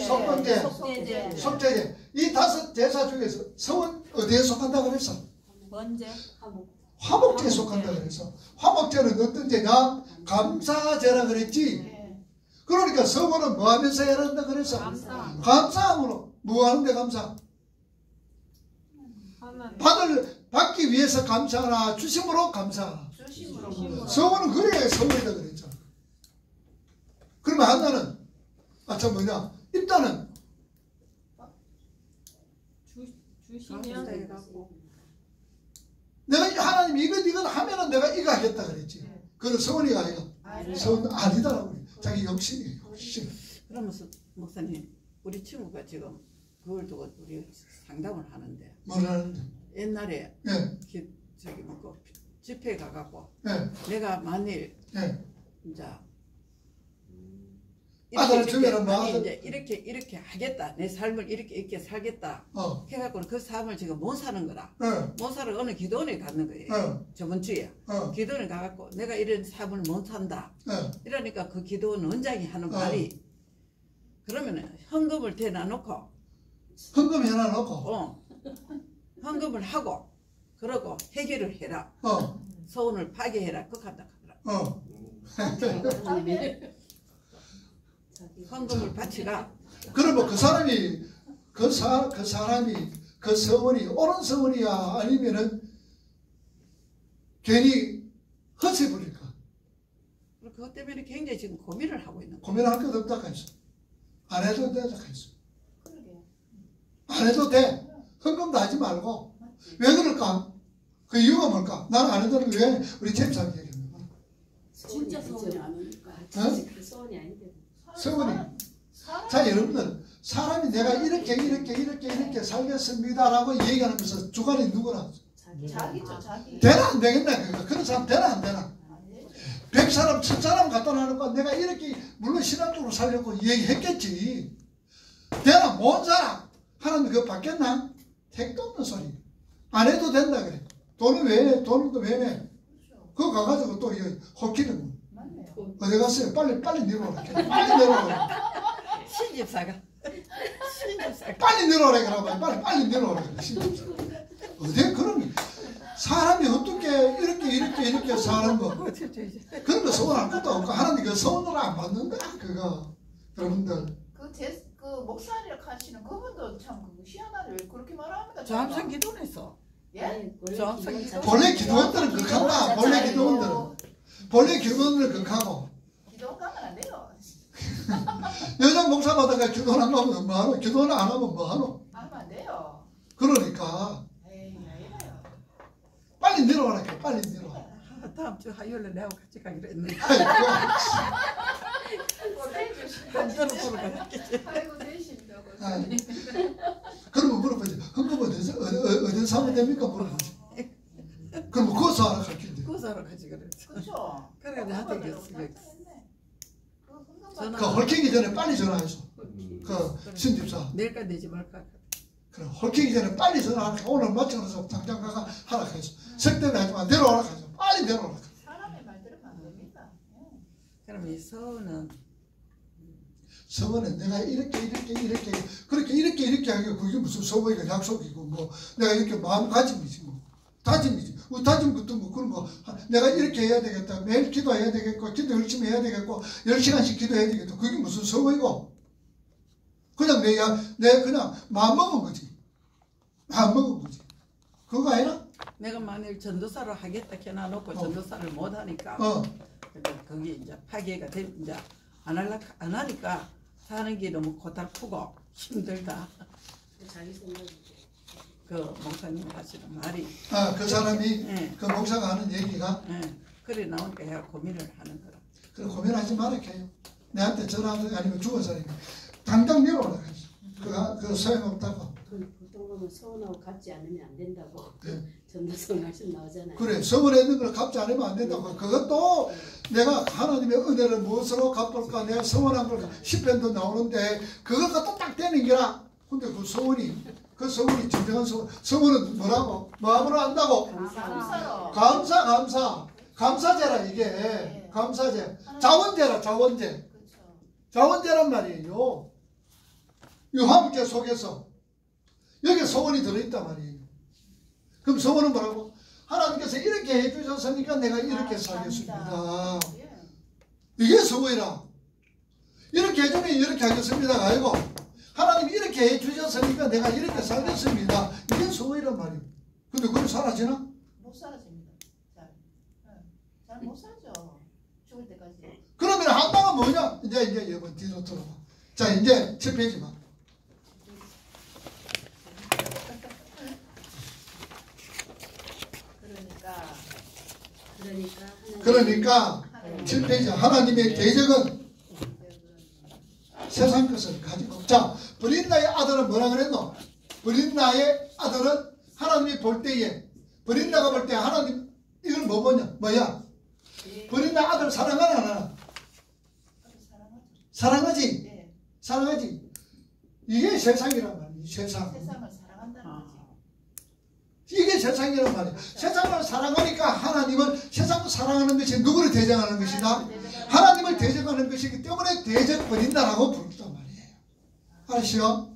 속번제, 속제제. 이 5 제사 중에서 서원 어디에 속한다 그랬어? 번제, 화목제에 속한다 그랬어. 화목제는 어떤 제냐? 감사제라 그랬지. 그러니까 서원은 뭐 하면서 해야 한다 그랬어? 감사함으로. 뭐 하는데 감사? 받기 위해서 감사하나 주심으로 감사하나. 서원은 그래야 서원이다 그랬잖아. 그러면 한나는 입다는 주시면 내가 하나님 이건 하면은 내가 이거 하겠다 그랬지. 그건 서원이가 아니라 서원 아니다라고 그래. 자기 욕심이에요. 욕심. 그러면서 목사님 우리 친구가 지금 그걸 두고 우리 상담을 하는데 뭘 하는데? 옛날에 예. 저기 뭐고 집회 가갖고 예. 내가 만일 예. 이제 아들 주면은 뭐 아니, 이제 이렇게 하겠다. 내 삶을 이렇게 살겠다. 해갖고는 그 삶을 지금 못 사는 거라. 못 살아. 어느 기도원에 갔는 거예요. 저번 주에. 기도원에 가갖고 내가 이런 삶을 못 산다. 이러니까 그 기도원 원장이 하는 말이 그러면은 헌금을 대놔놓고 헌금 해놔놓고 헌금을 하고 그러고 해결을 해라. 소원을 파괴해라. 그거 한다 하더라. 헌금을 바치라. 그러면 그 사람이 그 서원이 옳은 서원이야 아니면은 괜히 헛세 부릴까? 그것 때문에 굉장히 지금 고민을 하고 있는 거예요. 고민할 것도 없다 했어. 안 해도 된다 했어. 안 해도 돼. 헌금도 하지 말고. 왜 그럴까? 그 이유가 뭘까? 나는 안 해도 왜 우리 잼사님 얘기하는 거야? 진짜 서원이 아니니까. 서원이 아닌데. 서원이. 자, 여러분들 사람이 내가 이렇게 살겠습니다라고 얘기하면서 주관이 누구나? 자기죠, 자기. 되나 안 되겠나? 그런 사람 되나 안 되나? 100사람, 1000사람 갖다 놔놓고 내가 이렇게 물론 신앙적으로 살려고 얘기했겠지. 되나? 못 사람. 하나님 그거 받겠나? 택도 없는 소리. 안 해도 된다 그래. 돈은 왜 내? 돈은 또 왜 내? 그거 가가지고 또 혹기는 거. 어디 갔어요? 빨리 내려오라. 빨리 내려오라. 신집사가 빨리 내려오라. 그러면 빨리 내려오라. 신집사가. 어디 그러면 사람이 어떻게 이렇게 사는 거 그런 거 서운할 것도 없고 하나님 그 서운을 안 받는다 그거 여러분들 그 목사님 하시는 그분도 참 희한하네. 왜 그렇게 말합니까? 저 항상 기도했어. 예? 저 항상 기도. 본래 기도원들은 극한다. 본래 기도원들은 극하고 기도 가면 안 돼요. 여자 목사 받아가 기도는 안 하면 뭐하노? 기도는 안 하면 뭐하노? 하면 안 돼요. 그러니까 에이 아니라요. 빨리 내려와라. 빨리 내려와. 다음 주 화요일에 내가 같이 가기로 했는데. 아이고 되신다고. 그러면 물어보지. 헌금 어디서 사면 됩니까? 물어보지. 그럼 그것도 하라 가르친대. 그것도 하라 같이 그랬어. 그렇죠. 그래 나한테 그랬어. 그 헐키기 전에 빨리 전화해서. 그 신집사. 내일까지 내지 말까. 그래 헐키기 전에 빨리 전화하라. 오늘 마치면서 당장 가가 하라 해서. 석 때문에 하지만 내려오라 하죠. 빨리 내려오라. 사람의 말 들으면 안 됩니다. 그럼 이 서운은 내가 이렇게 하기가 그게 무슨 서버이가 약속이고 뭐 내가 이렇게 마음가짐이지 뭐 다짐이지 다짐 같은 거 그런 거 내가 이렇게 해야 되겠다 매일 기도해야 되겠고 기도 열심히 해야 되겠고 10시간씩 기도해야 되겠다 그게 무슨 서버이고 그냥 내가 그냥 마음먹은 거지 그거 아니라 내가 만일 전도사를 하겠다 해놔놓고 전도사를 못하니까 거기 이제 파괴가 이제 안 하니까 사는 게 너무 고달프고 힘들다. 자기 생각이. 그 목사님 하시는 말이. 그 사람이 그 목사가 하는 얘기가. 그래 나오니까 내가 고민을 하는 거라. 그래 고민하지 말아 해요. 내한테 전화하든 아니면 죽은 사람이 당장 내려오라 그랬어. 그 소용없다고. 보통 보면 서운하고 갚지 않으면 안 된다고. 전도서 말씀 나오잖아요. 그래 서운했는 걸 갚지 않으면 안 된다고. 그것도 내가 하나님의 은혜를 무엇으로 갚을까 내가 서운한 걸 10편도 나오는데 그것 갖다 딱 되는 게라. 근데 그 서운이 진정한 서운은 뭐라고? 마음으로 한다고? 감사제라 이게. 감사제. 자원제라 자원제. 자원제란 말이에요. 이 함께 속에서 여기에 소원이 들어있단 말이에요. 그럼 소원은 뭐라고? 하나님께서 이렇게 해주셨으니까 내가 이렇게 살겠습니다. 이게 소원이라. 이렇게 해주면 이렇게 하겠습니다가 아니고 하나님이 이렇게 해주셨으니까 내가 이렇게 살겠습니다. 이게 소원이란 말이에요. 근데 그걸 사라지나? 못 사라집니다. 잘 못 살죠. 죽을 때까지. 그러면 한다가 뭐냐? 이제 이번 뒤로 들어봐. 자 이제 7페이지 봐. 그러니까 7페이지 하나님의 대적은 세상 것을 가지고 자 브린나의 아들은 뭐라 그랬노? 브린나의 아들은 하나님이 볼 때에 브린나가 볼 때 하나님 이걸 뭐 보냐? 뭐야? 브린나 아들 사랑하나 안 하나? 사랑하지? 사랑하지? 이게 세상이란 말이야. 세상을 사랑한다는 거지. 이게 세상이란 말이에요. 세상을 사랑하니까 하나님은 세상을 사랑하는 것이 누구를 대적하는 것이다? 하나님을 대적하는 것이기 때문에 대적버린다라고 부른단 말이에요. 알으시오?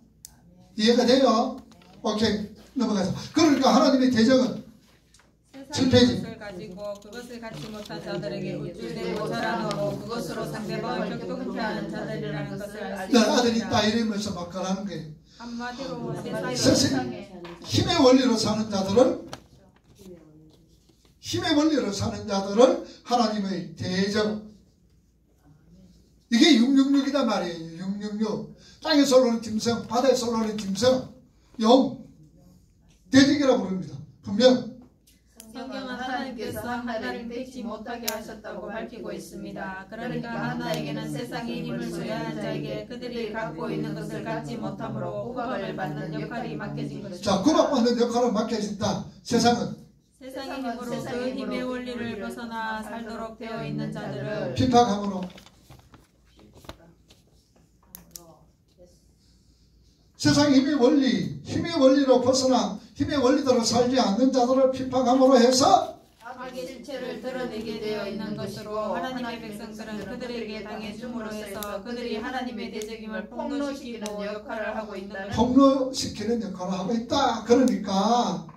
이해가 돼요? 오케이 넘어가서. 그러니까 하나님의 대적은 7페이지. 것을 가지고 그것을 갖지 못한 자들에게 우쭐대고 자랑하고 그것으로 상대방을 격동케 하는 자들이라는 것을 알 수 있습니다. 아들이 있다 이러면서 막 가라는 거예요. 한마디로 세상에 힘의 원리로 사는 자들을 하나님의 대적. 이게 666이다 말이에요. 666. 땅에서 올라오는 짐승, 바다에서 올라오는 짐승, 용, 대적이라고 부릅니다. 분명. 성경은 하나님께서 하나를 뺏지 못하게 하셨다고 밝히고 있습니다. 그러니까 하나에게는 세상의 힘을 소유하는 자에게 그들이 갖고 있는 것을 갖지 못함으로 구박을 받는 역할이 맡겨진 것입니다. 자, 구박받는 역할을 맡겨진다. 세상의 힘으로 그 힘의 원리를 벗어나 살도록 되어 있는 자들을 핍박함으로 세상 힘의 원리로 벗어나 힘의 원리대로 살지 않는 자들을 핍박함으로 해서 악의 자기의 실체를 드러내게 되어 있는 것으로 하나님의 백성들은 그들에게 당해줌으로 해서 그들이 하나님의 대적임을 폭로시키는 역할을 하고 있다는 폭로시키는 역할을 하고 있다. 그러니까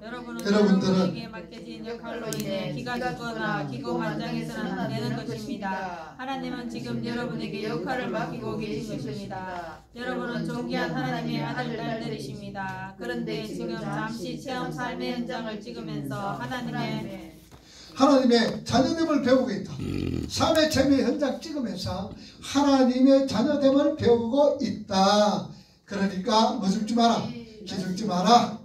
여러분들은 여러분에게 맡겨진 역할로 인해 기가 죽거나 기고만장해서는 안 되는 것입니다. 하나님은 지금 여러분에게 역할을 맡기고 계신 것입니다. 여러분은 존귀한 하나님의 아들, 딸들이십니다. 그런데 지금 잠시 체험 삶의 현장을 찍으면서 하나님의 자녀됨을 배우고 있다. 삶의 체험의 현장 찍으면서 하나님의 자녀됨을 배우고 있다. 그러니까 뭐 죽지 마라, 기죽지 마라.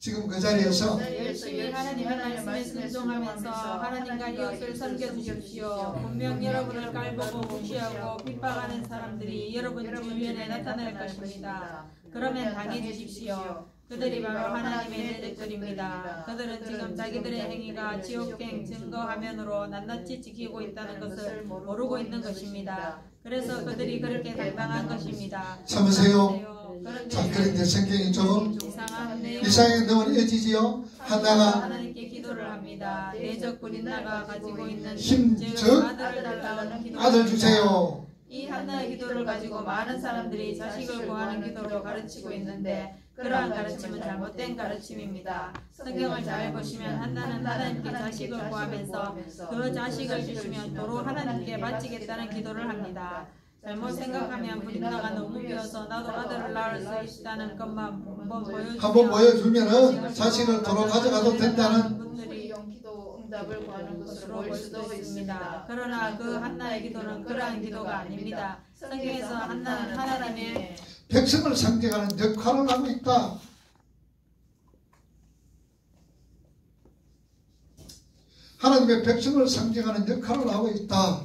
지금 그 자리에서 열심히 하나님의 말씀에 순종하면서 하나님과 이웃을 섬겨주십시오. 분명 여러분을 깔보고 무시하고 핍박하는 사람들이 여러분 주변에 나타날 것입니다. 그러면 당해주십시오. 그들이 바로 하나님의 대적들입니다. 그들은 지금 자기들의 행위가 지옥행 증거화면으로 낱낱이 지키고 있다는 것을 모르고 있는 것입니다. 그래서 그들이 그렇게 당당한 것입니다. 참으세요. 자, 그런데 성경이 좀 이상한 내용은 이어지지요. 한나가 하나님께 기도를 합니다. 내적 브린나가 가지고 있는 힘즉 아들을 달라는 기도. 아들 주세요. 이 한나의 기도를 가지고 많은 사람들이 자식을 구하는 기도로 가르치고 있는데 그러한 가르침은 잘못된 가르침입니다. 성경을 잘 보시면 한나는 하나님께 자식을 구하면서 그 자식을 주시면 도로 하나님께 바치겠다는 기도를 합니다. 잘못 생각하면 브린나가 너무 비어서 나도 아들을 낳을 수 있다는 것만 한번 보여주면은 자식을 도로 가져가도 된다는 분들이 기도 응답을 구하는 것으로 볼 수도 있습니다. 그러나 그 한나의 기도는 그러한 기도가 아닙니다. 성경에서 한나는 하나님의 백성을 상징하는 역할을 하고 있다. 하나님의 백성을 상징하는 역할을 하고 있다.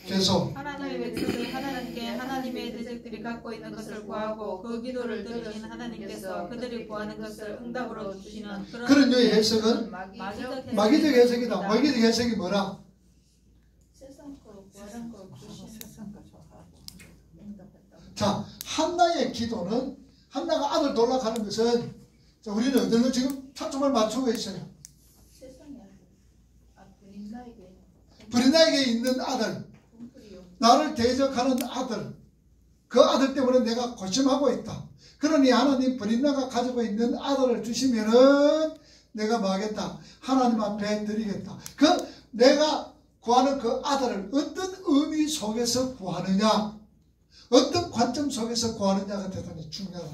계속 하나님의 백성들이 하나님께 하나님의 대적들이 갖고 있는 것을 구하고 그 기도를 들으신 하나님께서 그들이 구하는 것을 응답으로 주시는 그런 류의 해석은 마귀적 해석이다. 마귀적 해석이 뭐라? 자, 한나의 기도는 한나가 아들 돌락하는 것은 자, 우리는 어디로 지금 초점을 맞추고 있어요? 브린나에게 있는 아들, 나를 대적하는 아들, 그 아들 때문에 내가 고심하고 있다. 그러니 하나님 브린나가 가지고 있는 아들을 주시면은 내가 뭐 하겠다? 하나님 앞에 드리겠다. 그 내가 구하는 그 아들을 어떤 의미 속에서 구하느냐, 어떤 관점 속에서 구하느냐가 대단히 중요하다.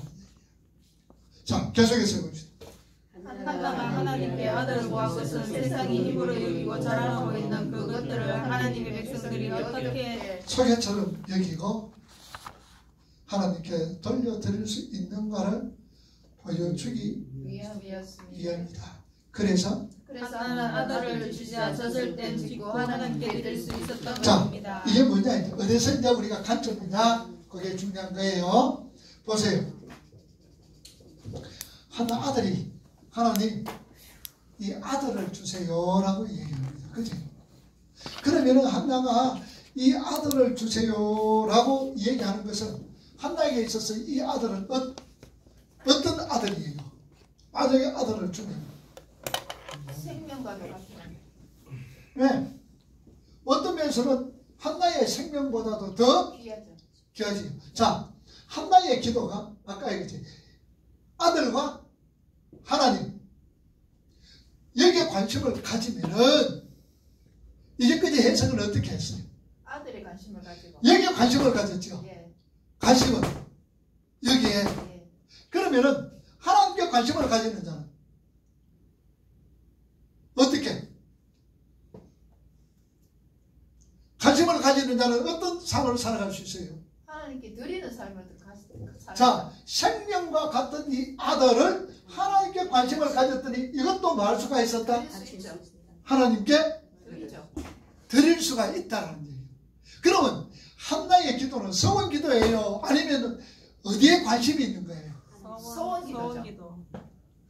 자, 계속해서 봅시다. 한나가 하나님께 아들을 구한 것은 세상이 힘으로 여기고 자랑하고 있는 그것들을 하나님의 백성들이 어떻게 소개처럼 여기고 하나님께 돌려드릴 수 있는가를 보여주기 위함이다. 그래서 한나는 아들을 주자 젖을 땐 쥐고 하나님께 드릴 수 있었던 자, 것입니다. 이게 뭐냐? 어디서 이제 우리가 관점이냐? 그게 중요한 거예요. 보세요. 한나 아들이 하나님 이 아들을 주세요라고 얘기합니다. 그죠? 그러면은 한나가 이 아들을 주세요라고 얘기하는 것은 한나에게 있어서 이 아들은 어떤 아들이에요? 만약에 아들을 주면 생명과 같은. 네. 어떤 면에서는 한나의 생명보다도 더 귀하지. 자, 한나의 기도가 아까 얘기했지. 아들과 하나님 여기에 관심을 가지면은 이제까지 해석을 어떻게 했어요? 아들의 관심을 가지고 여기에 관심을 가졌죠. 예. 관심은 여기에. 예. 그러면은 하나님께 관심을 가지는 자는 어떻게? 관심을 가지는 자는 어떤 삶을 살아갈 수 있어요? 하나님께 드리는 삶을 자, 생명과 같은 이 아들을 하나님께 관심을 가졌더니 이것도 뭐 할 수가 있었다? 하나님께 드릴 수가 있다는 얘기예요. 그러면 한나의 기도는 서원 기도예요? 아니면 어디에 관심이 있는 거예요? 소원 기도.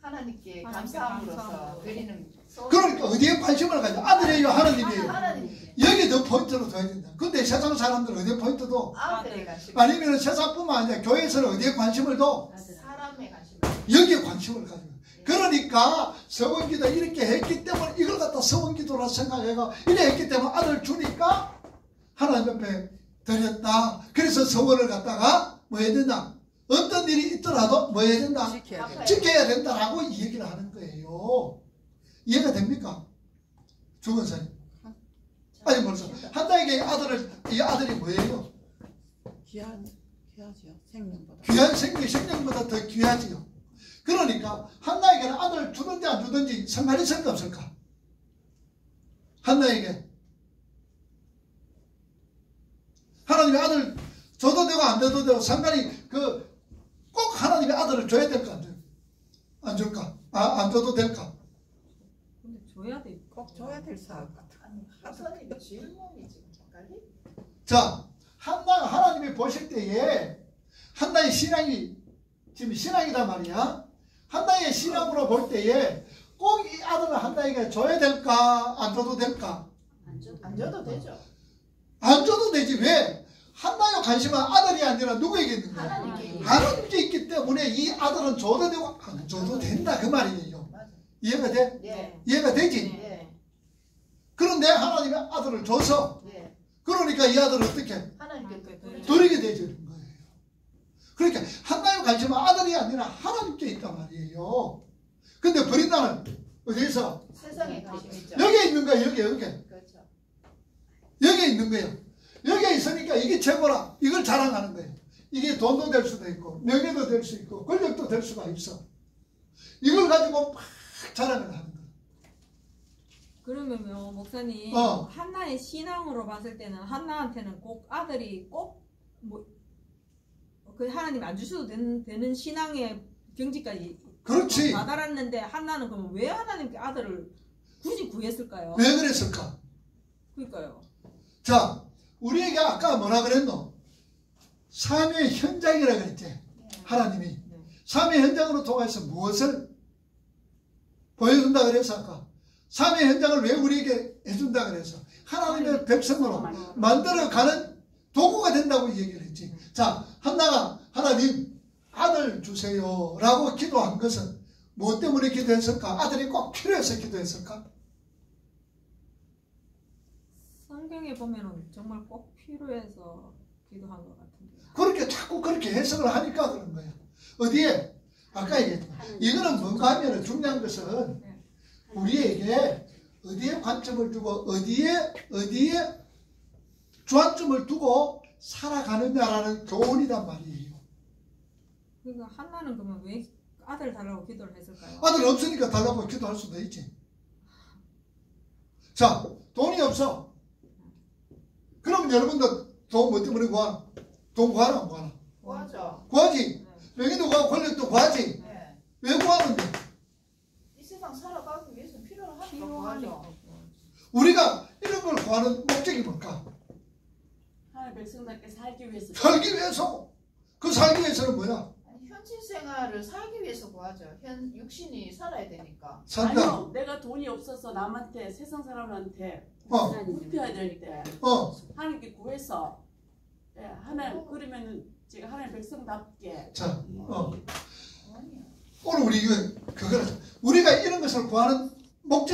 하나님께 감사함으로써 드리는 소원. 그러니까 어디에 관심을 가져? 아들이에요? 하나님이에요? 하나님께. 여기 더 포인트로 둬야 된다. 근데 세상 사람들은 어디에 포인트도? 아들의 관심. 아니면 세상뿐만 아니라 교회에서는 어디에 관심을 둬? 사람의 관심. 여기에 관심을 가지고 그러니까 서원기도 이렇게 했기 때문에 이걸 갖다 서원기도라 생각해가 이래 했기 때문에 아들 주니까 하나님 옆에 드렸다. 그래서 서원을 갖다가 뭐 해야 된다? 어떤 일이 있더라도 뭐 해야 된다? 지켜야 된다라고 이 얘기를 하는 거예요. 이해가 됩니까? 주건사님. 아니 벌써 한나에게 이 아들이 뭐예요? 귀하죠. 생명보다. 귀한 생명보다 더 귀하지요. 그러니까 한나에게는 아들 주든지 안 주든지 상관이 있을까 없을까? 한나에게 하나님의 아들 줘도 되고 안 줘도 되고 상관이 꼭 하나님의 아들을 줘야 될까 안 돼요? 안 줄까? 안 줘도 될까? 근데 줘야 돼. 꼭 줘야 될 사람 같아. 하선이 질문이 지금 헷갈리? 자, 하나님이 보실 때에 한나의 신앙이 지금 신앙이단 말이야. 한나의 신앙으로 볼 때에 꼭 이 아들을 한나에게 줘야 될까? 안 줘도 될까? 안 줘도 되죠. 안 줘도 되지. 왜? 한나의 관심은 아들이 아니라 누구에게 있는 거야? 하나님께 있기 때문에 이 아들은 줘도 되고 안 줘도 된다 그 말이에요. 이해가 돼? 네. 이해가 되지? 네. 그런데 하나님의 아들을 줘서 네. 그러니까 이 아들을 어떻게 하나님께 드리게 되는 거예요. 그러니까 한나의 관심은 아들이 아니라 하나님께 있단 말이에요. 근데 버린다는 어디서? 세상에 관심 있죠. 여기에 있는 거야. 여기에. 그렇죠. 여기에 있는 거예요. 여기에 있으니까 이게 최고라. 이걸 자랑하는 거예요. 이게 돈도 될 수도 있고 명예도 될 수 있고 권력도 될 수가 있어. 이걸 가지고 막 자랑을 하는 거예요. 그러면요, 목사님, 한나의 신앙으로 봤을 때는 한나한테는 꼭 아들이 그 하나님 안 주셔도 되는 신앙의 경지까지 그렇지. 다다랐는데 한나는 그러면 왜 하나님께 아들을 굳이 구했을까요? 왜 그랬을까? 그러니까요. 자, 우리에게 아까 뭐라 그랬노? 삶의 현장이라 그랬지. 하나님이. 삶의 현장으로 통해서 무엇을 보여준다 그래서 아까. 삶의 현장을 왜 우리에게 해준다 그래서 하나님의 백성으로 만들어가는 도구가 된다고 얘기를 했지. 자, 한나가 하나님 아들 주세요 라고 기도한 것은 무엇 때문에 기도했을까? 아들이 꼭 필요해서 기도했을까? 성경에 보면은 정말 꼭 필요해서 기도한 것 같은데. 그렇게 자꾸 그렇게 해석을 하니까 그런 거야. 어디에? 아까 얘기했지만 이거는 뭔가 하면 중요한 것은 우리에게 어디에 관점을 두고 어디에 주안점을 두고 살아가느냐라는 교훈이란 말이에요. 그러니까 한나는 그러면 왜 아들 달라고 기도를 했을까요? 아들 없으니까 달라고 기도할 수도 있지. 자, 돈이 없어. 그럼 여러분들 돈 뭐 때문에 구하나? 돈 구하나 안 구하나? 구하죠. 구하지. 명예도 구하고 권력도 구하지. 네. 왜 구하는데? 이 세상 살아가기 위해서 필요하니까 구하죠. 우리가 이런 걸 구하는 목적이 뭘까? 하나님 백성답게 살기 위해서. 살기 위해서. 그 살기 위해서는 뭐야? 현실 생활을 살기 위해서 구하죠. 육신이 살아야 되니까. 산다. 아니요, 내가 돈이 없어서 남한테 세상 사람한테 굽혀야 될 때 하나님께 구해서 하나님 그러면은 제가 하나님 백성답게. 자, 오늘 우리 그거는 우리가 이런 것을 구하는 목적.